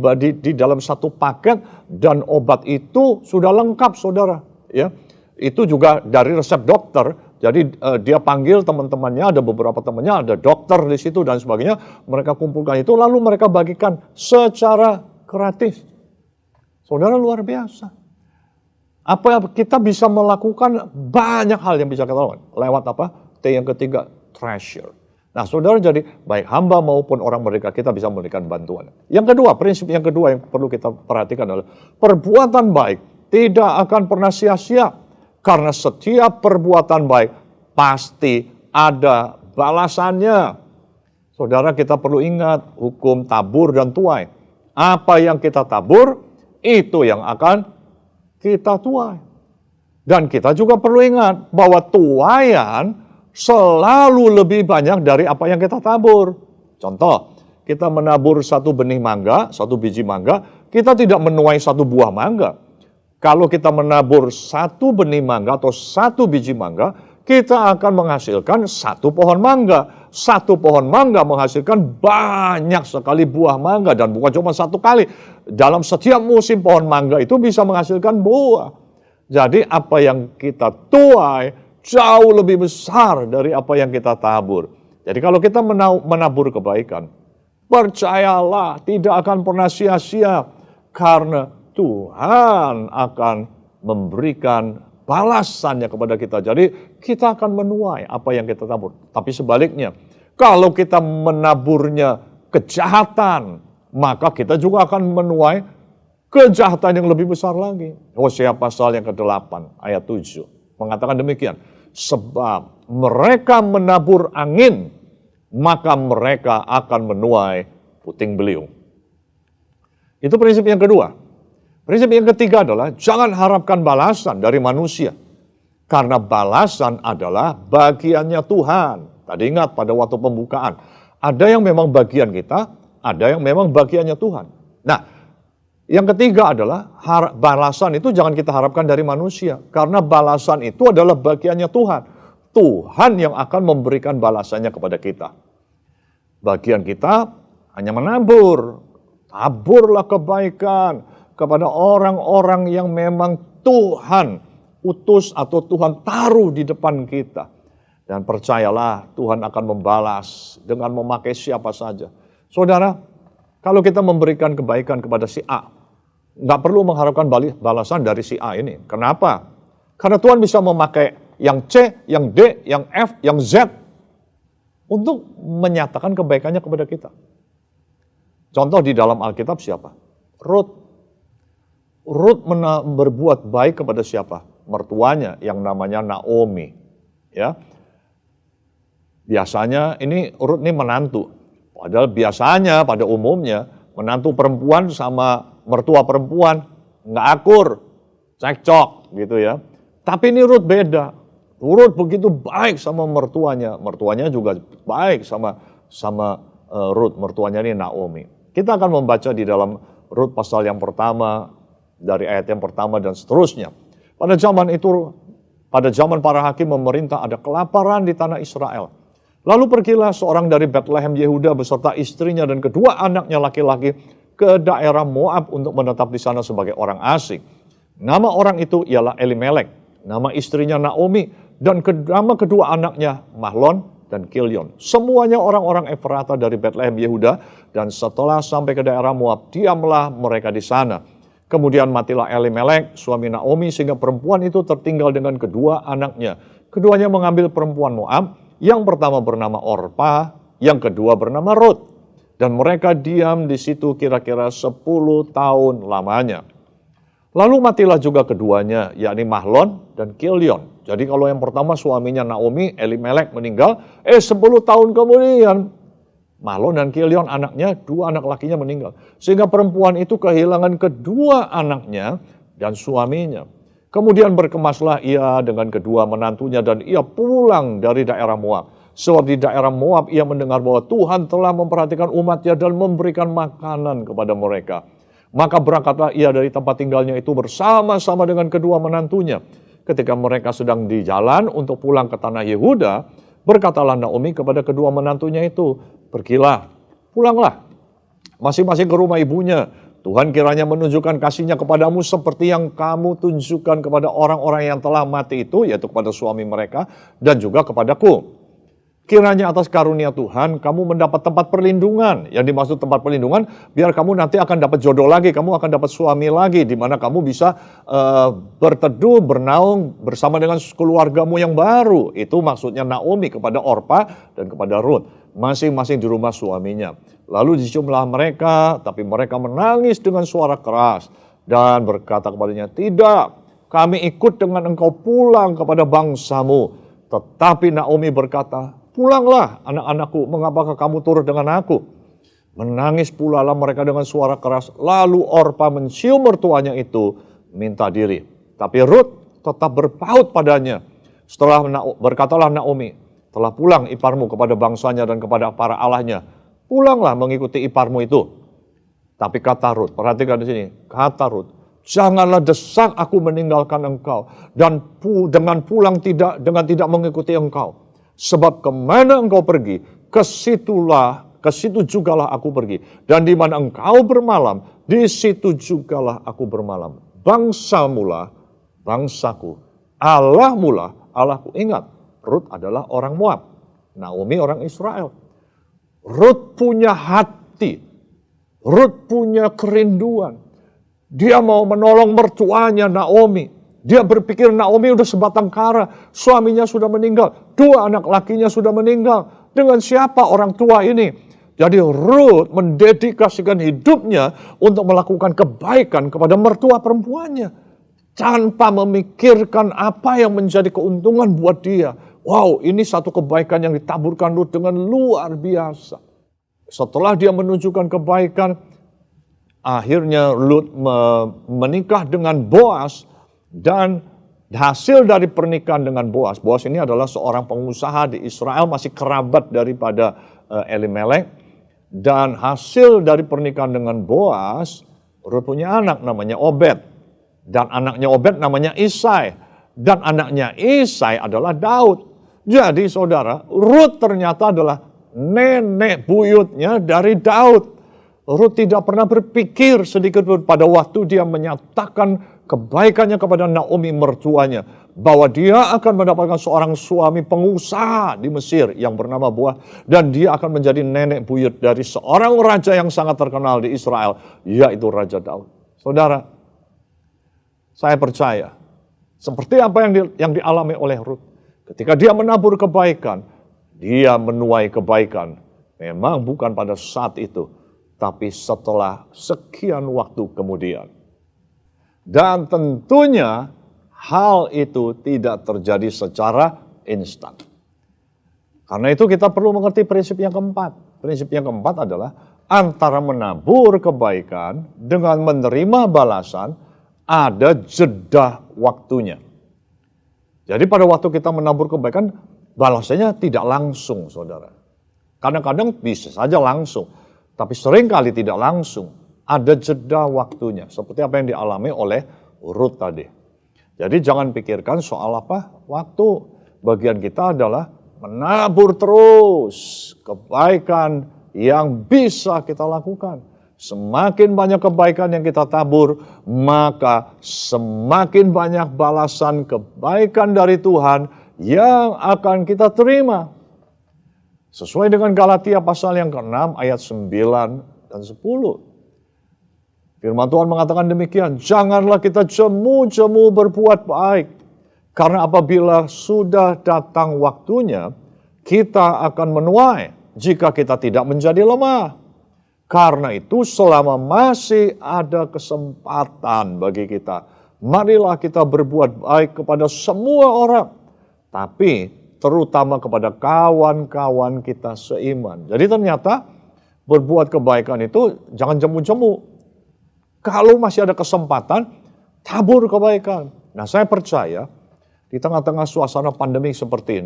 dalam satu paket, dan obat itu sudah lengkap, saudara. Ya, itu juga dari resep dokter. Jadi dia panggil teman-temannya, ada beberapa temannya, ada dokter di situ dan sebagainya. Mereka kumpulkan itu, lalu mereka bagikan secara gratis. Saudara, luar biasa. Apa kita bisa melakukan banyak hal yang bisa kita lakukan. Lewat apa? T yang ketiga, treasure. Nah, saudara, jadi baik hamba maupun orang merdeka kita bisa memberikan bantuan. Yang kedua, prinsip yang kedua yang perlu kita perhatikan adalah perbuatan baik tidak akan pernah sia-sia. Karena setiap perbuatan baik pasti ada balasannya. Saudara, kita perlu ingat hukum tabur dan tuai. Apa yang kita tabur, itu yang akan kita tuai. Dan kita juga perlu ingat bahwa tuaian selalu lebih banyak dari apa yang kita tabur. Contoh, kita menabur satu benih mangga, satu biji mangga, kita tidak menuai satu buah mangga. Kalau kita menabur satu benih mangga atau satu biji mangga, kita akan menghasilkan satu pohon mangga. Satu pohon mangga menghasilkan banyak sekali buah mangga, dan bukan cuma satu kali. Dalam setiap musim pohon mangga itu bisa menghasilkan buah. Jadi apa yang kita tuai jauh lebih besar dari apa yang kita tabur. Jadi kalau kita menabur kebaikan, percayalah tidak akan pernah sia-sia, karena Tuhan akan memberikan balasannya kepada kita. Jadi kita akan menuai apa yang kita tabur. Tapi sebaliknya, kalau kita menaburnya kejahatan, maka kita juga akan menuai kejahatan yang lebih besar lagi. Hosea pasal yang ke-8 ayat 7 mengatakan demikian. Sebab mereka menabur angin, maka mereka akan menuai puting beliung. Itu prinsip yang kedua. Prinsip yang ketiga adalah jangan harapkan balasan dari manusia. Karena balasan adalah bagiannya Tuhan. Tadi ingat pada waktu pembukaan. Ada yang memang bagian kita, ada yang memang bagiannya Tuhan. Nah, yang ketiga adalah balasan itu jangan kita harapkan dari manusia. Karena balasan itu adalah bagiannya Tuhan. Tuhan yang akan memberikan balasannya kepada kita. Bagian kita hanya menabur. Taburlah kebaikan kepada orang-orang yang memang Tuhan utus atau Tuhan taruh di depan kita. Dan percayalah Tuhan akan membalas dengan memakai siapa saja. Saudara, kalau kita memberikan kebaikan kepada si A, nggak perlu mengharapkan balasan dari si A ini. Kenapa? Karena Tuhan bisa memakai yang C, yang D, yang F, yang Z untuk menyatakan kebaikannya kepada kita. Contoh di dalam Alkitab siapa? Ruth berbuat baik kepada siapa? Mertuanya yang namanya Naomi. Ya. Biasanya ini Ruth ini menantu. Padahal biasanya pada umumnya menantu perempuan sama mertua perempuan nggak akur, cekcok gitu ya. Tapi ini Rut beda. Rut begitu baik sama mertuanya. Mertuanya juga baik sama Rut, mertuanya ini Naomi. Kita akan membaca di dalam Rut pasal yang pertama, dari ayat yang pertama dan seterusnya. Pada zaman itu, pada zaman para hakim memerintah, ada kelaparan di tanah Israel. Lalu pergilah seorang dari Bethlehem Yehuda beserta istrinya dan kedua anaknya laki-laki ke daerah Moab untuk menetap di sana sebagai orang asing. Nama orang itu ialah Elimelek, nama istrinya Naomi, dan nama kedua anaknya Mahlon dan Kilion. Semuanya orang-orang Efrata dari Bethlehem Yehuda, dan setelah sampai ke daerah Moab, diamlah mereka di sana. Kemudian matilah Elimelek, suami Naomi, sehingga perempuan itu tertinggal dengan kedua anaknya. Keduanya mengambil perempuan Moab, yang pertama bernama Orpa, yang kedua bernama Rut. Dan mereka diam di situ kira-kira 10 tahun lamanya. Lalu matilah juga keduanya, yakni Mahlon dan Kilion. Jadi kalau yang pertama suaminya Naomi, Elimelek meninggal, 10 tahun kemudian Mahlon dan Kilion anaknya, dua anak lakinya meninggal. Sehingga perempuan itu kehilangan kedua anaknya dan suaminya. Kemudian berkemaslah ia dengan kedua menantunya dan ia pulang dari daerah Moab. Sebab di daerah Moab ia mendengar bahwa Tuhan telah memperhatikan umatnya dan memberikan makanan kepada mereka. Maka berangkatlah ia dari tempat tinggalnya itu bersama-sama dengan kedua menantunya. Ketika mereka sedang di jalan untuk pulang ke tanah Yehuda, berkatalah Naomi kepada kedua menantunya itu, "Pergilah, pulanglah, masing-masing ke rumah ibunya. Tuhan kiranya menunjukkan kasih-Nya kepadamu seperti yang kamu tunjukkan kepada orang-orang yang telah mati itu," yaitu kepada suami mereka, "dan juga kepadaku. Kiranya atas karunia Tuhan kamu mendapat tempat perlindungan." Yang dimaksud tempat perlindungan, biar kamu nanti akan dapat jodoh lagi, kamu akan dapat suami lagi, di mana kamu bisa berteduh, bernaung bersama dengan keluargamu yang baru. Itu maksudnya Naomi kepada Orpa dan kepada Rut, masing-masing di rumah suaminya. Lalu diciumlah mereka, tapi mereka menangis dengan suara keras dan berkata kepadanya, "Tidak, kami ikut dengan engkau pulang kepada bangsamu." Tetapi Naomi berkata, "Pulanglah anak-anakku, mengapakah kamu turut dengan aku?" Menangis pula lah mereka dengan suara keras. Lalu Orpa mencium mertuanya itu, minta diri. Tapi Rut tetap berpaut padanya. Berkatalah Naomi, "Telah pulang iparmu kepada bangsanya dan kepada para allahnya. Pulanglah mengikuti iparmu itu." Tapi kata Rut, perhatikan di sini, kata Rut, "Janganlah desak aku meninggalkan engkau dan dengan pulang dengan tidak mengikuti engkau. Sebab kemana engkau pergi, ke situ jugalah aku pergi. Dan di mana engkau bermalam, di situ jugalah aku bermalam. Bangsamulah bangsaku, Allahmulah Allahku." Ingat, Rut adalah orang Moab, Naomi orang Israel. Rut punya hati, Rut punya kerinduan. Dia mau menolong mertuanya Naomi. Dia berpikir Naomi udah sebatang kara, suaminya sudah meninggal, dua anak lakinya sudah meninggal. Dengan siapa orang tua ini? Jadi Rut mendedikasikan hidupnya untuk melakukan kebaikan kepada mertua perempuannya, tanpa memikirkan apa yang menjadi keuntungan buat dia. Wow, ini satu kebaikan yang ditaburkan Rut dengan luar biasa. Setelah dia menunjukkan kebaikan, akhirnya Rut menikah dengan Boas. Dan hasil dari pernikahan dengan Boas ini adalah seorang pengusaha di Israel, masih kerabat daripada Elimelek. Dan hasil dari pernikahan dengan Boas, Rut punya anak namanya Obed. Dan anaknya Obed namanya Isai. Dan anaknya Isai adalah Daud. Jadi saudara, Rut ternyata adalah nenek buyutnya dari Daud. Rut tidak pernah berpikir sedikit pun pada waktu dia menyatakan kebaikannya kepada Naomi mertuanya, bahwa dia akan mendapatkan seorang suami pengusaha di Mesir yang bernama Boas, dan dia akan menjadi nenek buyut dari seorang raja yang sangat terkenal di Israel, yaitu Raja Daud. Saudara, saya percaya seperti apa yang dialami oleh Rut, ketika dia menabur kebaikan, dia menuai kebaikan. Memang bukan pada saat itu, tapi setelah sekian waktu kemudian. Dan tentunya hal itu tidak terjadi secara instan. Karena itu kita perlu mengerti prinsip yang keempat. Prinsip yang keempat adalah antara menabur kebaikan dengan menerima balasan ada jeda waktunya. Jadi pada waktu kita menabur kebaikan, balasannya tidak langsung, saudara. Kadang-kadang bisa saja langsung, tapi seringkali tidak langsung. Ada jeda waktunya, seperti apa yang dialami oleh Ruth tadi. Jadi jangan pikirkan soal apa waktu. Bagian kita adalah menabur terus kebaikan yang bisa kita lakukan. Semakin banyak kebaikan yang kita tabur, maka semakin banyak balasan kebaikan dari Tuhan yang akan kita terima. Sesuai dengan Galatia pasal yang ke-6 ayat 9 dan 10. Firman Tuhan mengatakan demikian, janganlah kita jemu-jemu berbuat baik. Karena apabila sudah datang waktunya, kita akan menuai jika kita tidak menjadi lemah. Karena itu selama masih ada kesempatan bagi kita, marilah kita berbuat baik kepada semua orang. Tapi terutama kepada kawan-kawan kita seiman. Jadi ternyata berbuat kebaikan itu jangan jemu-jemu. Kalau masih ada kesempatan, tabur kebaikan. Nah, saya percaya di tengah-tengah suasana pandemi seperti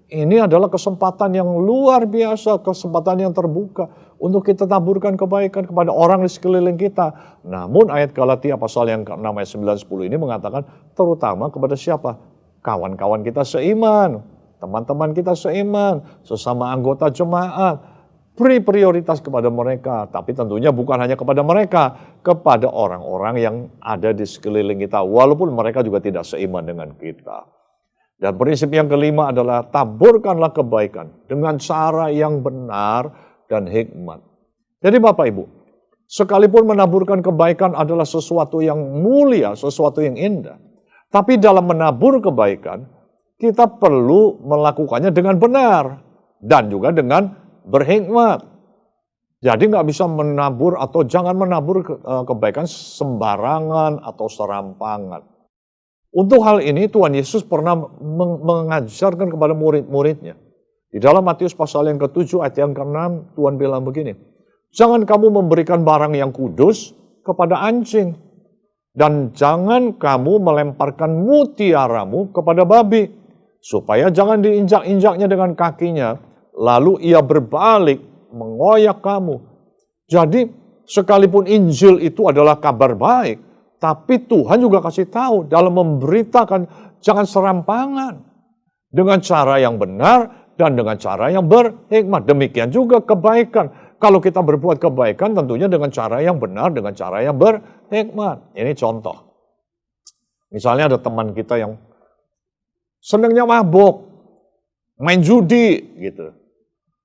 ini adalah kesempatan yang luar biasa, kesempatan yang terbuka untuk kita taburkan kebaikan kepada orang di sekeliling kita. Namun ayat Galatia pasal yang ke-6 ayat 9-10 ini mengatakan terutama kepada siapa? Kawan-kawan kita seiman, teman-teman kita seiman, sesama anggota jemaat. Beri prioritas kepada mereka, tapi tentunya bukan hanya kepada mereka, kepada orang-orang yang ada di sekeliling kita, walaupun mereka juga tidak seiman dengan kita. Dan prinsip yang kelima adalah taburkanlah kebaikan dengan cara yang benar dan hikmat. Jadi Bapak Ibu, sekalipun menaburkan kebaikan adalah sesuatu yang mulia, sesuatu yang indah, tapi dalam menabur kebaikan, kita perlu melakukannya dengan benar dan juga dengan berhikmat. Jadi nggak bisa menabur atau jangan menabur kebaikan sembarangan atau serampangan. Untuk hal ini Tuhan Yesus pernah mengajarkan kepada murid-muridnya. Di dalam Matius pasal yang ke-7 ayat yang ke-6 Tuhan bilang begini. Jangan kamu memberikan barang yang kudus kepada anjing. Dan jangan kamu melemparkan mutiaramu kepada babi. Supaya jangan diinjak-injaknya dengan kakinya. Lalu ia berbalik mengoyak kamu. Jadi sekalipun Injil itu adalah kabar baik, tapi Tuhan juga kasih tahu dalam memberitakan jangan serampangan. Dengan cara yang benar dan dengan cara yang berhikmat. Demikian juga kebaikan. Kalau kita berbuat kebaikan tentunya dengan cara yang benar, dengan cara yang berhikmat. Ini contoh. Misalnya ada teman kita yang senangnya mabuk, main judi gitu.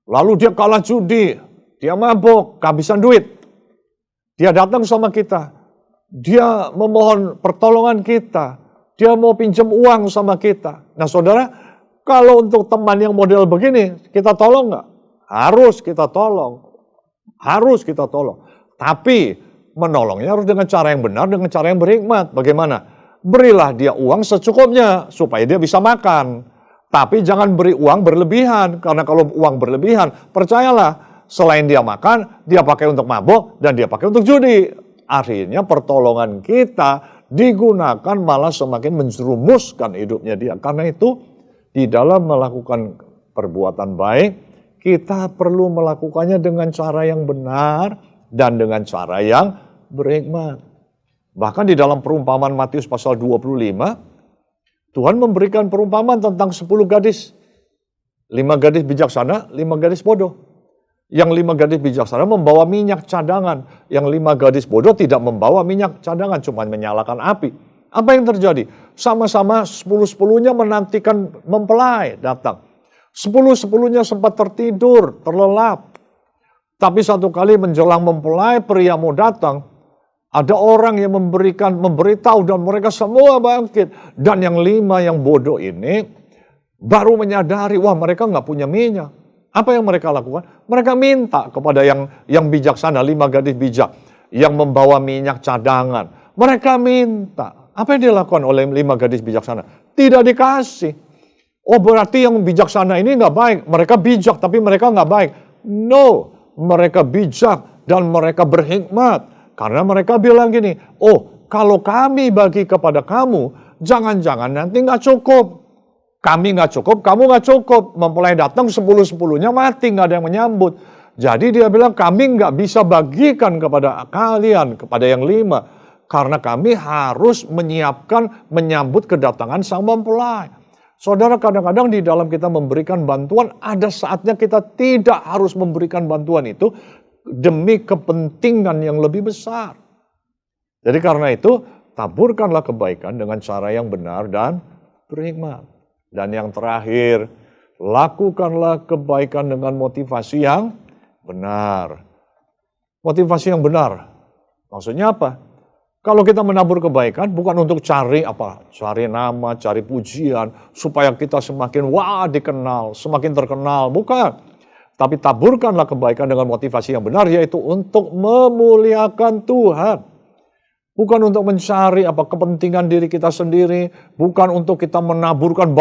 Lalu dia kalah judi, dia mabuk, kehabisan duit. Dia datang sama kita, dia memohon pertolongan kita, dia mau pinjam uang sama kita. Nah saudara, kalau untuk teman yang model begini, kita tolong nggak? Harus kita tolong. Harus kita tolong. Tapi menolongnya harus dengan cara yang benar, dengan cara yang berhikmat. Bagaimana? Berilah dia uang secukupnya, supaya dia bisa makan. Tapi jangan beri uang berlebihan, karena kalau uang berlebihan, percayalah, selain dia makan, dia pakai untuk mabuk, dan dia pakai untuk judi. Akhirnya pertolongan kita digunakan malah semakin menjerumuskan hidupnya dia. Karena itu, di dalam melakukan perbuatan baik, kita perlu melakukannya dengan cara yang benar, dan dengan cara yang berhikmat. Bahkan di dalam perumpamaan Matius pasal 25, Tuhan memberikan perumpamaan tentang 10 gadis. 5 gadis bijaksana, 5 gadis bodoh. Yang 5 gadis bijaksana membawa minyak cadangan. Yang 5 gadis bodoh tidak membawa minyak cadangan, cuma menyalakan api. Apa yang terjadi? Sama-sama 10-10-nya menantikan mempelai datang. 10-10-nya sempat tertidur, terlelap. Tapi satu kali menjelang mempelai pria mau datang, ada orang yang memberitahu dan mereka semua bangkit. Dan yang 5 yang bodoh ini baru menyadari, wah mereka nggak punya minyak. Apa yang mereka lakukan? Mereka minta kepada yang bijaksana, 5 gadis bijak yang membawa minyak cadangan. Mereka minta. Apa yang dilakukan oleh 5 gadis bijaksana? Tidak dikasih. Oh berarti yang bijaksana ini nggak baik, mereka bijak tapi mereka nggak baik. No, mereka bijak dan mereka berhikmat. Karena mereka bilang gini, oh kalau kami bagi kepada kamu, jangan-jangan nanti nggak cukup. Kami nggak cukup, kamu nggak cukup. Mempelai datang 10-10-nya mati, nggak ada yang menyambut. Jadi dia bilang kami nggak bisa bagikan kepada kalian, kepada yang 5. Karena kami harus menyiapkan, menyambut kedatangan sang mempelai. Saudara, kadang-kadang di dalam kita memberikan bantuan, ada saatnya kita tidak harus memberikan bantuan itu demi kepentingan yang lebih besar. Jadi karena itu, taburkanlah kebaikan dengan cara yang benar dan berhikmat. Dan yang terakhir, lakukanlah kebaikan dengan motivasi yang benar. Motivasi yang benar, maksudnya apa? Kalau kita menabur kebaikan bukan untuk cari apa? Cari nama, cari pujian, supaya kita semakin dikenal, semakin terkenal, bukan. Tapi taburkanlah kebaikan dengan motivasi yang benar, yaitu untuk memuliakan Tuhan. Bukan untuk mencari kepentingan diri kita sendiri, bukan untuk kita menaburkan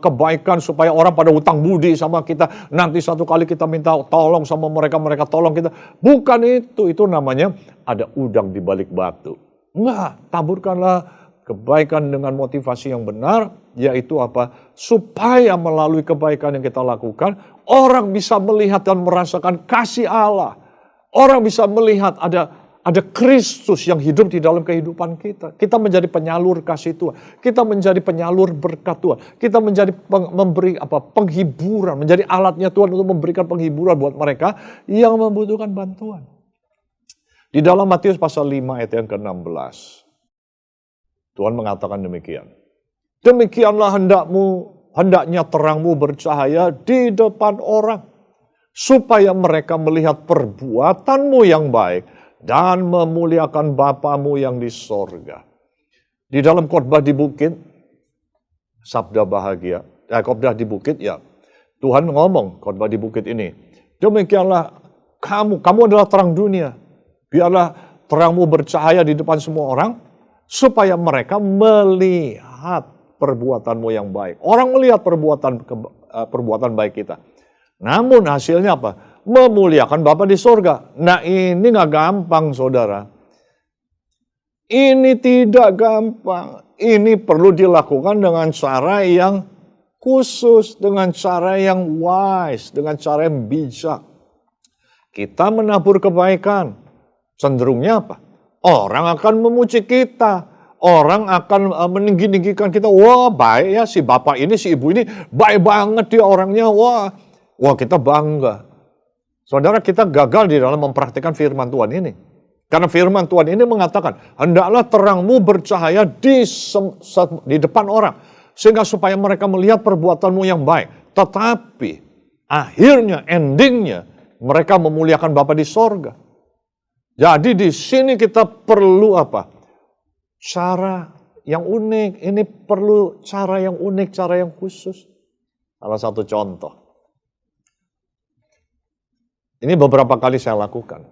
kebaikan supaya orang pada hutang budi sama kita. Nanti satu kali kita minta tolong sama mereka, mereka tolong kita. Bukan itu namanya ada udang di balik batu. Enggak, taburkanlah kebaikan dengan motivasi yang benar, yaitu apa? Supaya melalui kebaikan yang kita lakukan, orang bisa melihat dan merasakan kasih Allah. Orang bisa melihat ada Kristus yang hidup di dalam kehidupan kita. Kita menjadi penyalur kasih Tuhan. Kita menjadi penyalur berkat Tuhan. Kita menjadi penghiburan, menjadi alatnya Tuhan untuk memberikan penghiburan buat mereka yang membutuhkan bantuan. Di dalam Matius pasal 5 ayat yang ke-16, Tuhan mengatakan demikian. Demikianlah hendaknya terangmu bercahaya di depan orang, supaya mereka melihat perbuatanmu yang baik dan memuliakan Bapamu yang di sorga. Di dalam khotbah di bukit, sabda bahagia, khotbah di bukit ya, Tuhan ngomong khotbah di bukit ini. Demikianlah kamu adalah terang dunia. Biarlah terangmu bercahaya di depan semua orang, supaya mereka melihat perbuatanmu yang baik. Orang melihat perbuatan baik kita. Namun hasilnya apa? Memuliakan Bapa di sorga. Nah ini gak gampang saudara. Ini tidak gampang. Ini perlu dilakukan dengan cara yang khusus, dengan cara yang wise, dengan cara yang bijak. Kita menabur kebaikan. Cenderungnya apa? Orang akan memuji kita. Orang akan meninggi-ninggikan kita. Wah baik ya si bapak ini, si ibu ini. Baik banget dia orangnya. Wah kita bangga. Saudara, kita gagal di dalam mempraktikkan firman Tuhan ini. Karena firman Tuhan ini mengatakan, hendaklah terangmu bercahaya di depan orang. Sehingga supaya mereka melihat perbuatanmu yang baik. Tetapi akhirnya, endingnya, mereka memuliakan Bapa di sorga. Jadi di sini kita perlu apa? Cara yang unik. Ini perlu cara yang unik, cara yang khusus. Salah satu contoh. Ini beberapa kali saya lakukan.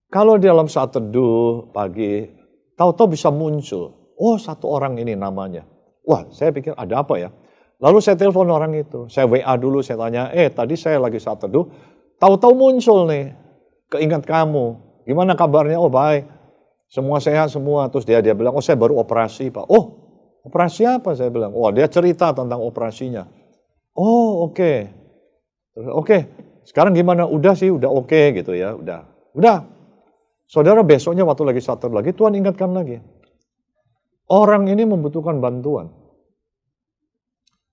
Kalau dalam saat teduh pagi, tahu-tahu bisa muncul. Oh, satu orang ini namanya. Wah, saya pikir ada apa ya? Lalu saya telepon orang itu. Saya WA dulu, saya tanya, tadi saya lagi saat teduh. Tahu-tahu muncul nih, keingat kamu. Gimana kabarnya? Oh, baik. Semua sehat semua. Terus dia bilang, oh saya baru operasi Pak. Oh, operasi apa? Saya bilang. Oh, dia cerita tentang operasinya. Oh, oke. Terus oke. Sekarang gimana? Udah sih, udah oke gitu ya. Udah. Saudara, besoknya waktu lagi saat teduh lagi, Tuhan ingatkan lagi. Orang ini membutuhkan bantuan.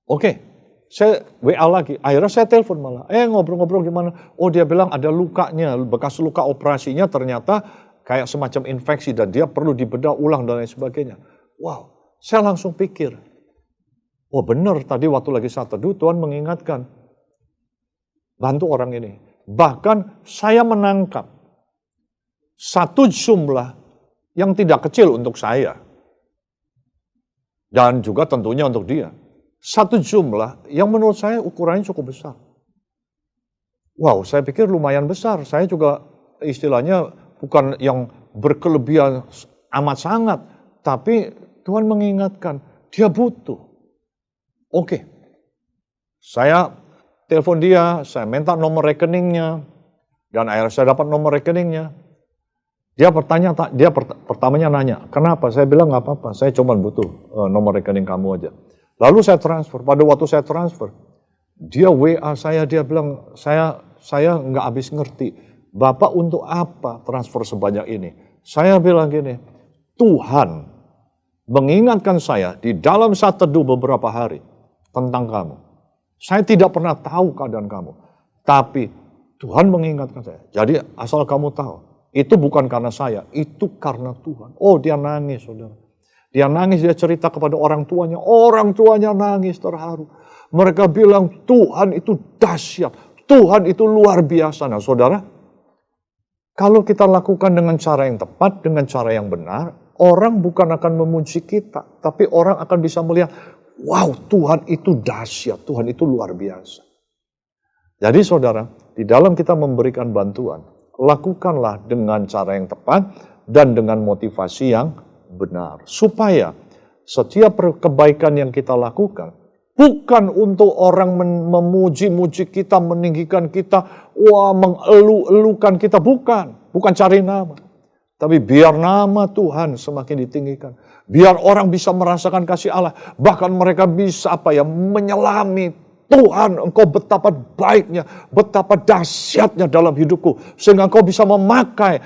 Oke, saya WA lagi. Akhirnya saya telepon malah. Ngobrol-ngobrol gimana? Oh, dia bilang ada lukanya, bekas luka operasinya ternyata kayak semacam infeksi dan dia perlu dibedah ulang dan lain sebagainya. Wow, saya langsung pikir. Oh benar, tadi waktu lagi saat teduh Tuhan mengingatkan. Bantu orang ini. Bahkan saya menangkap satu jumlah yang tidak kecil untuk saya. Dan juga tentunya untuk dia. Satu jumlah yang menurut saya ukurannya cukup besar. Wow, saya pikir lumayan besar. Saya juga istilahnya bukan yang berkelebihan amat sangat. Tapi Tuhan mengingatkan, dia butuh. Oke. Saya telepon dia, saya minta nomor rekeningnya, dan akhirnya saya dapat nomor rekeningnya. Dia pertamanya nanya, kenapa? Saya bilang nggak apa-apa, saya cuma butuh nomor rekening kamu aja. Lalu saya transfer, pada waktu saya transfer, dia WA saya, dia bilang, saya nggak habis ngerti, Bapak untuk apa transfer sebanyak ini? Saya bilang gini, Tuhan mengingatkan saya di dalam saat teduh beberapa hari tentang kamu. Saya tidak pernah tahu keadaan kamu, tapi Tuhan mengingatkan saya. Jadi asal kamu tahu, itu bukan karena saya, itu karena Tuhan. Oh, dia nangis, saudara. Dia nangis, dia cerita kepada orang tuanya nangis terharu. Mereka bilang Tuhan itu dahsyat, Tuhan itu luar biasa. Nah saudara, kalau kita lakukan dengan cara yang tepat, dengan cara yang benar, orang bukan akan memuji kita, tapi orang akan bisa melihat, wow, Tuhan itu dahsyat, Tuhan itu luar biasa. Jadi saudara, di dalam kita memberikan bantuan, lakukanlah dengan cara yang tepat dan dengan motivasi yang benar. Supaya setiap kebaikan yang kita lakukan, bukan untuk orang memuji-muji kita, meninggikan kita, mengelu-elukan kita, bukan cari nama. Tapi biar nama Tuhan semakin ditinggikan. Biar orang bisa merasakan kasih Allah. Bahkan mereka bisa menyelami, Tuhan engkau betapa baiknya, betapa dahsyatnya dalam hidupku. Sehingga engkau bisa memakai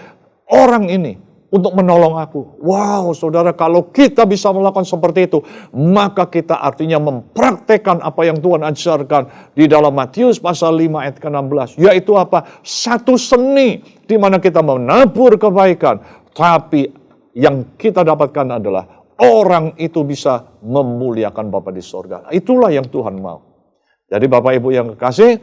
orang ini untuk menolong aku. Wow, saudara, kalau kita bisa melakukan seperti itu, maka kita artinya mempraktekkan apa yang Tuhan ajarkan di dalam Matius pasal 5 ayat ke-16. Yaitu apa? Satu seni di mana kita menabur kebaikan, tapi yang kita dapatkan adalah orang itu bisa memuliakan Bapa di sorga. Itulah yang Tuhan mau. Jadi Bapak Ibu yang kekasih,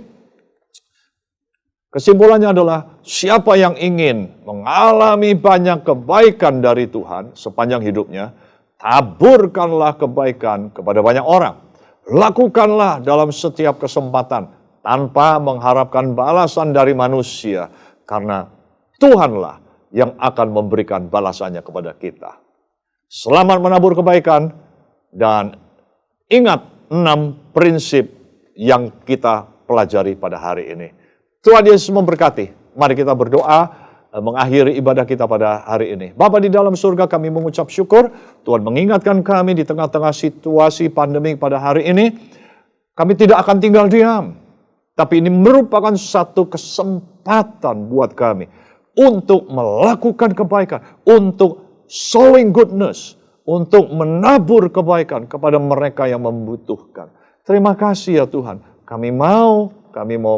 kesimpulannya adalah siapa yang ingin mengalami banyak kebaikan dari Tuhan sepanjang hidupnya, taburkanlah kebaikan kepada banyak orang. Lakukanlah dalam setiap kesempatan tanpa mengharapkan balasan dari manusia, karena Tuhanlah yang akan memberikan balasannya kepada kita. Selamat menabur kebaikan dan ingat 6 prinsip yang kita pelajari pada hari ini. Tuhan Yesus memberkati. Mari kita berdoa mengakhiri ibadah kita pada hari ini. Bapa di dalam surga, kami mengucap syukur. Tuhan mengingatkan kami di tengah-tengah situasi pandemi pada hari ini. Kami tidak akan tinggal diam. Tapi ini merupakan satu kesempatan buat kami untuk melakukan kebaikan, untuk showing goodness, untuk menabur kebaikan kepada mereka yang membutuhkan. Terima kasih ya Tuhan, kami mau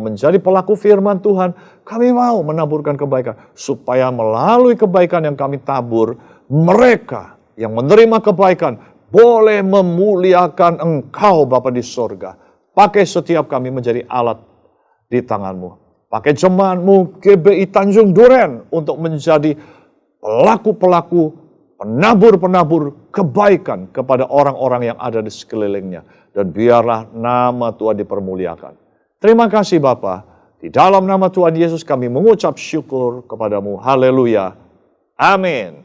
menjadi pelaku firman Tuhan, kami mau menaburkan kebaikan, supaya melalui kebaikan yang kami tabur, mereka yang menerima kebaikan boleh memuliakan Engkau Bapa di sorga. Pakai setiap kami menjadi alat di tangan-Mu. Pakai jemaat-Mu GBI Tanjung Duren untuk menjadi pelaku-pelaku, penabur-penabur kebaikan kepada orang-orang yang ada di sekelilingnya. Dan biarlah nama Tuhan dipermuliakan. Terima kasih Bapa. Di dalam nama Tuhan Yesus kami mengucap syukur kepadamu. Haleluya. Amin.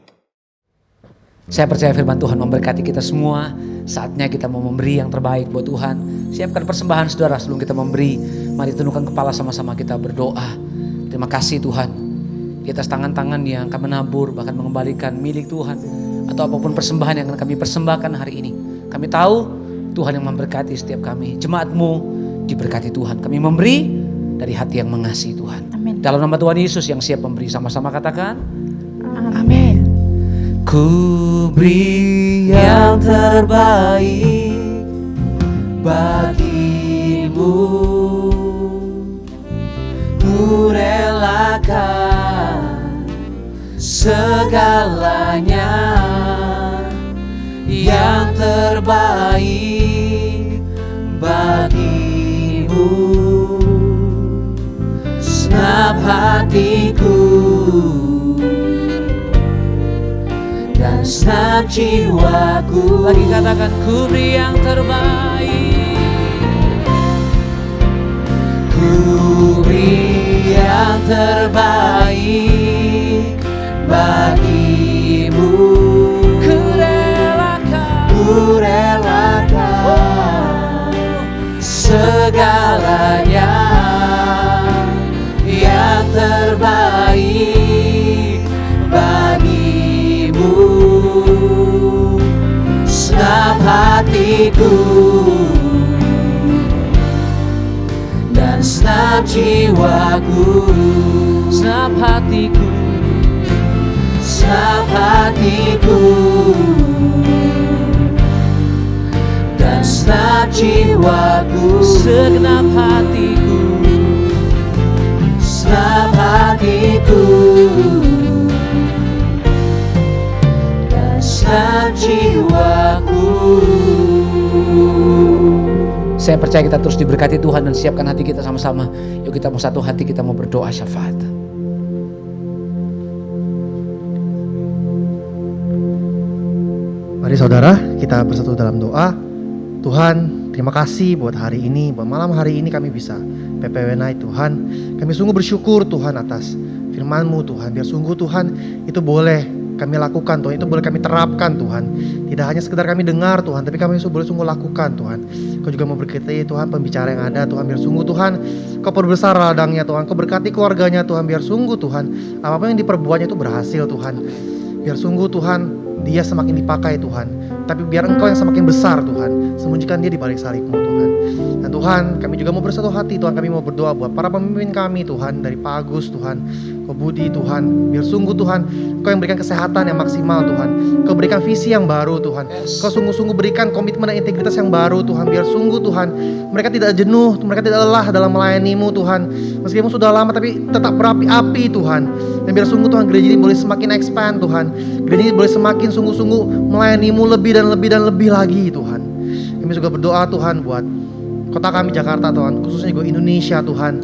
Saya percaya firman Tuhan memberkati kita semua. Saatnya kita mau memberi yang terbaik buat Tuhan. Siapkan persembahan saudara sebelum kita memberi. Mari tundukkan kepala sama-sama kita berdoa. Terima kasih Tuhan. Di atas tangan-tangan yang akan menabur, bahkan mengembalikan milik Tuhan. Atau apapun persembahan yang akan kami persembahkan hari ini. Kami tahu Tuhan yang memberkati setiap kami. Jemaat-Mu diberkati Tuhan. Kami memberi dari hati yang mengasihi Tuhan. Amin. Dalam nama Tuhan Yesus yang siap memberi, sama-sama katakan. Amin. Ku beri yang terbaik bagimu. Ku relakan segalanya yang terbaik bagimu. Senap hatiku dan senap jiwaku. Lagi katakan, ku beri yang terbaik. Ku beri yang terbaik bagimu. Ku relakan Ku relakan hatiku dan segenap jiwaku, Segenap hatiku, segenap hatiku dan segenap jiwaku, segenap hatiku, segenap hatiku dan segenap jiwaku. Saya percaya kita terus diberkati Tuhan dan siapkan hati kita sama-sama. Yuk kita mau satu hati, kita mau berdoa syafaat. Mari saudara, kita bersatu dalam doa. Tuhan, terima kasih buat hari ini, buat malam hari ini kami bisa PPW Night Tuhan. Kami sungguh bersyukur Tuhan atas firman-Mu Tuhan. Biar sungguh Tuhan itu boleh kami lakukan Tuhan, itu boleh kami terapkan Tuhan. Tidak hanya sekedar kami dengar Tuhan, tapi kami boleh sungguh lakukan Tuhan. Kau juga memberkati Tuhan pembicara yang ada Tuhan. Biar sungguh Tuhan Kau perbesar ladangnya Tuhan. Kau berkati keluarganya Tuhan. Biar sungguh Tuhan apapun yang diperbuatnya itu berhasil Tuhan. Biar sungguh Tuhan dia semakin dipakai Tuhan. Tapi biar Engkau yang semakin besar Tuhan. Sembunyikan dia di balik salib-Mu Tuhan. Dan Tuhan, kami juga mau bersatu hati Tuhan. Kami mau berdoa buat para pemimpin kami Tuhan. Dari Pak Agus Tuhan, Kau Budi Tuhan. Biar sungguh Tuhan Kau yang berikan kesehatan yang maksimal Tuhan. Kau berikan visi yang baru Tuhan. Kau sungguh-sungguh berikan komitmen dan integritas yang baru Tuhan. Biar sungguh Tuhan mereka tidak jenuh, mereka tidak lelah dalam melayani-Mu Tuhan. Meskipun sudah lama tapi tetap berapi-api Tuhan. Dan biar sungguh Tuhan gereja ini boleh semakin expand Tuhan. Gereja ini boleh semakin sungguh-sungguh melayani-Mu lebih dan lebih dan lebih lagi Tuhan. Kami juga berdoa Tuhan buat kota kami Jakarta Tuhan, khususnya juga Indonesia Tuhan.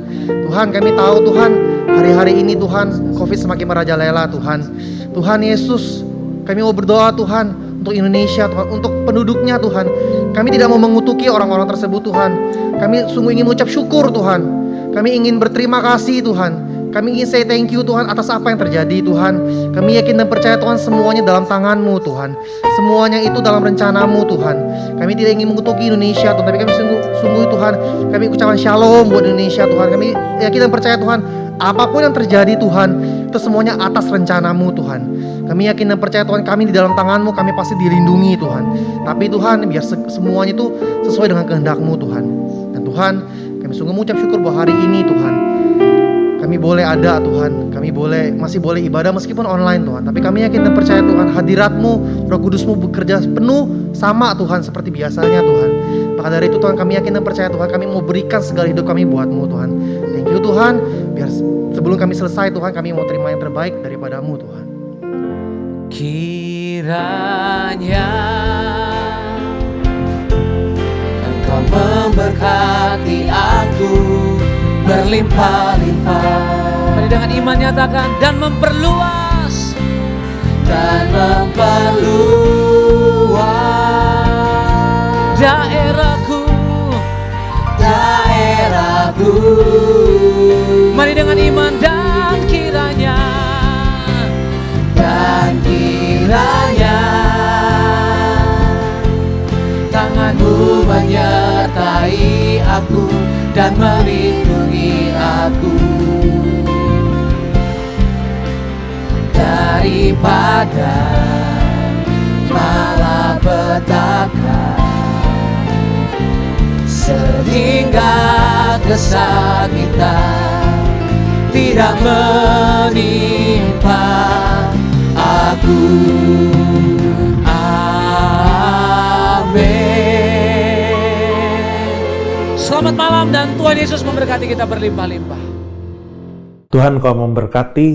Tuhan kami tahu Tuhan hari-hari ini Tuhan COVID semakin merajalela Tuhan. Tuhan Yesus kami mau berdoa Tuhan untuk Indonesia Tuhan, untuk penduduknya Tuhan. Kami tidak mau mengutuki orang-orang tersebut Tuhan. Kami sungguh ingin mengucap syukur Tuhan. Kami ingin berterima kasih Tuhan. Kami ingin say thank you Tuhan atas apa yang terjadi Tuhan. Kami yakin dan percaya Tuhan semuanya dalam tangan-Mu Tuhan. Semuanya itu dalam rencana-Mu Tuhan. Kami tidak ingin mengutuki Indonesia Tuhan, tapi kami sungguh Tuhan, kami ucapkan shalom buat Indonesia Tuhan. Kami yakin dan percaya Tuhan, apapun yang terjadi Tuhan, itu semuanya atas rencana-Mu Tuhan. Kami yakin dan percaya Tuhan, kami di dalam tangan-Mu, kami pasti dilindungi Tuhan. Tapi Tuhan, biar semuanya itu sesuai dengan kehendak-Mu Tuhan. Dan Tuhan, kami sungguh mengucap syukur bahwa hari ini Tuhan kami boleh ada Tuhan, kami masih boleh ibadah meskipun online Tuhan. Tapi kami yakin dan percaya Tuhan, hadirat-Mu, Roh Kudus-Mu bekerja penuh sama Tuhan seperti biasanya Tuhan. Maka dari itu Tuhan kami yakin dan percaya Tuhan, kami mau berikan segala hidup kami buat-Mu Tuhan. Thank you Tuhan, biar sebelum kami selesai Tuhan, kami mau terima yang terbaik daripada-Mu Tuhan. Kiranya Engkau memberkati aku berlimpah-limpah. Mari dengan iman nyatakan dan memperluas daerahku. Mari dengan iman dan kiranya tangan-Mu menyertai aku dan melindungi aku daripada malapetaka, sehingga kesakitan tidak menimpa aku. Selamat malam dan Tuhan Yesus memberkati kita berlimpah-limpah. Tuhan, Kau memberkati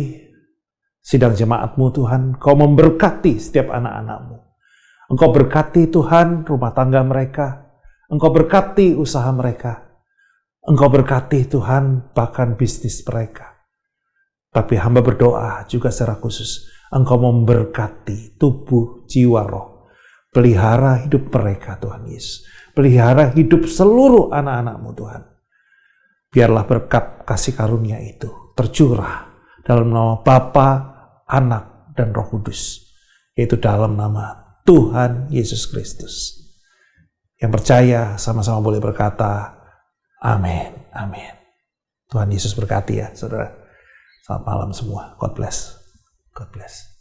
sidang jemaat-Mu Tuhan. Kau memberkati setiap anak-anak-Mu. Engkau berkati Tuhan rumah tangga mereka. Engkau berkati usaha mereka. Engkau berkati Tuhan bahkan bisnis mereka. Tapi hamba berdoa juga secara khusus, Engkau memberkati tubuh, jiwa, roh. Pelihara hidup mereka Tuhan Yesus. Pelihara hidup seluruh anak-anak-Mu Tuhan. Biarlah berkat kasih karunia itu tercurah dalam nama Bapa, Anak, dan Roh Kudus. Yaitu dalam nama Tuhan Yesus Kristus. Yang percaya sama-sama boleh berkata, amin, amin. Tuhan Yesus berkati ya saudara. Selamat malam semua. God bless. God bless.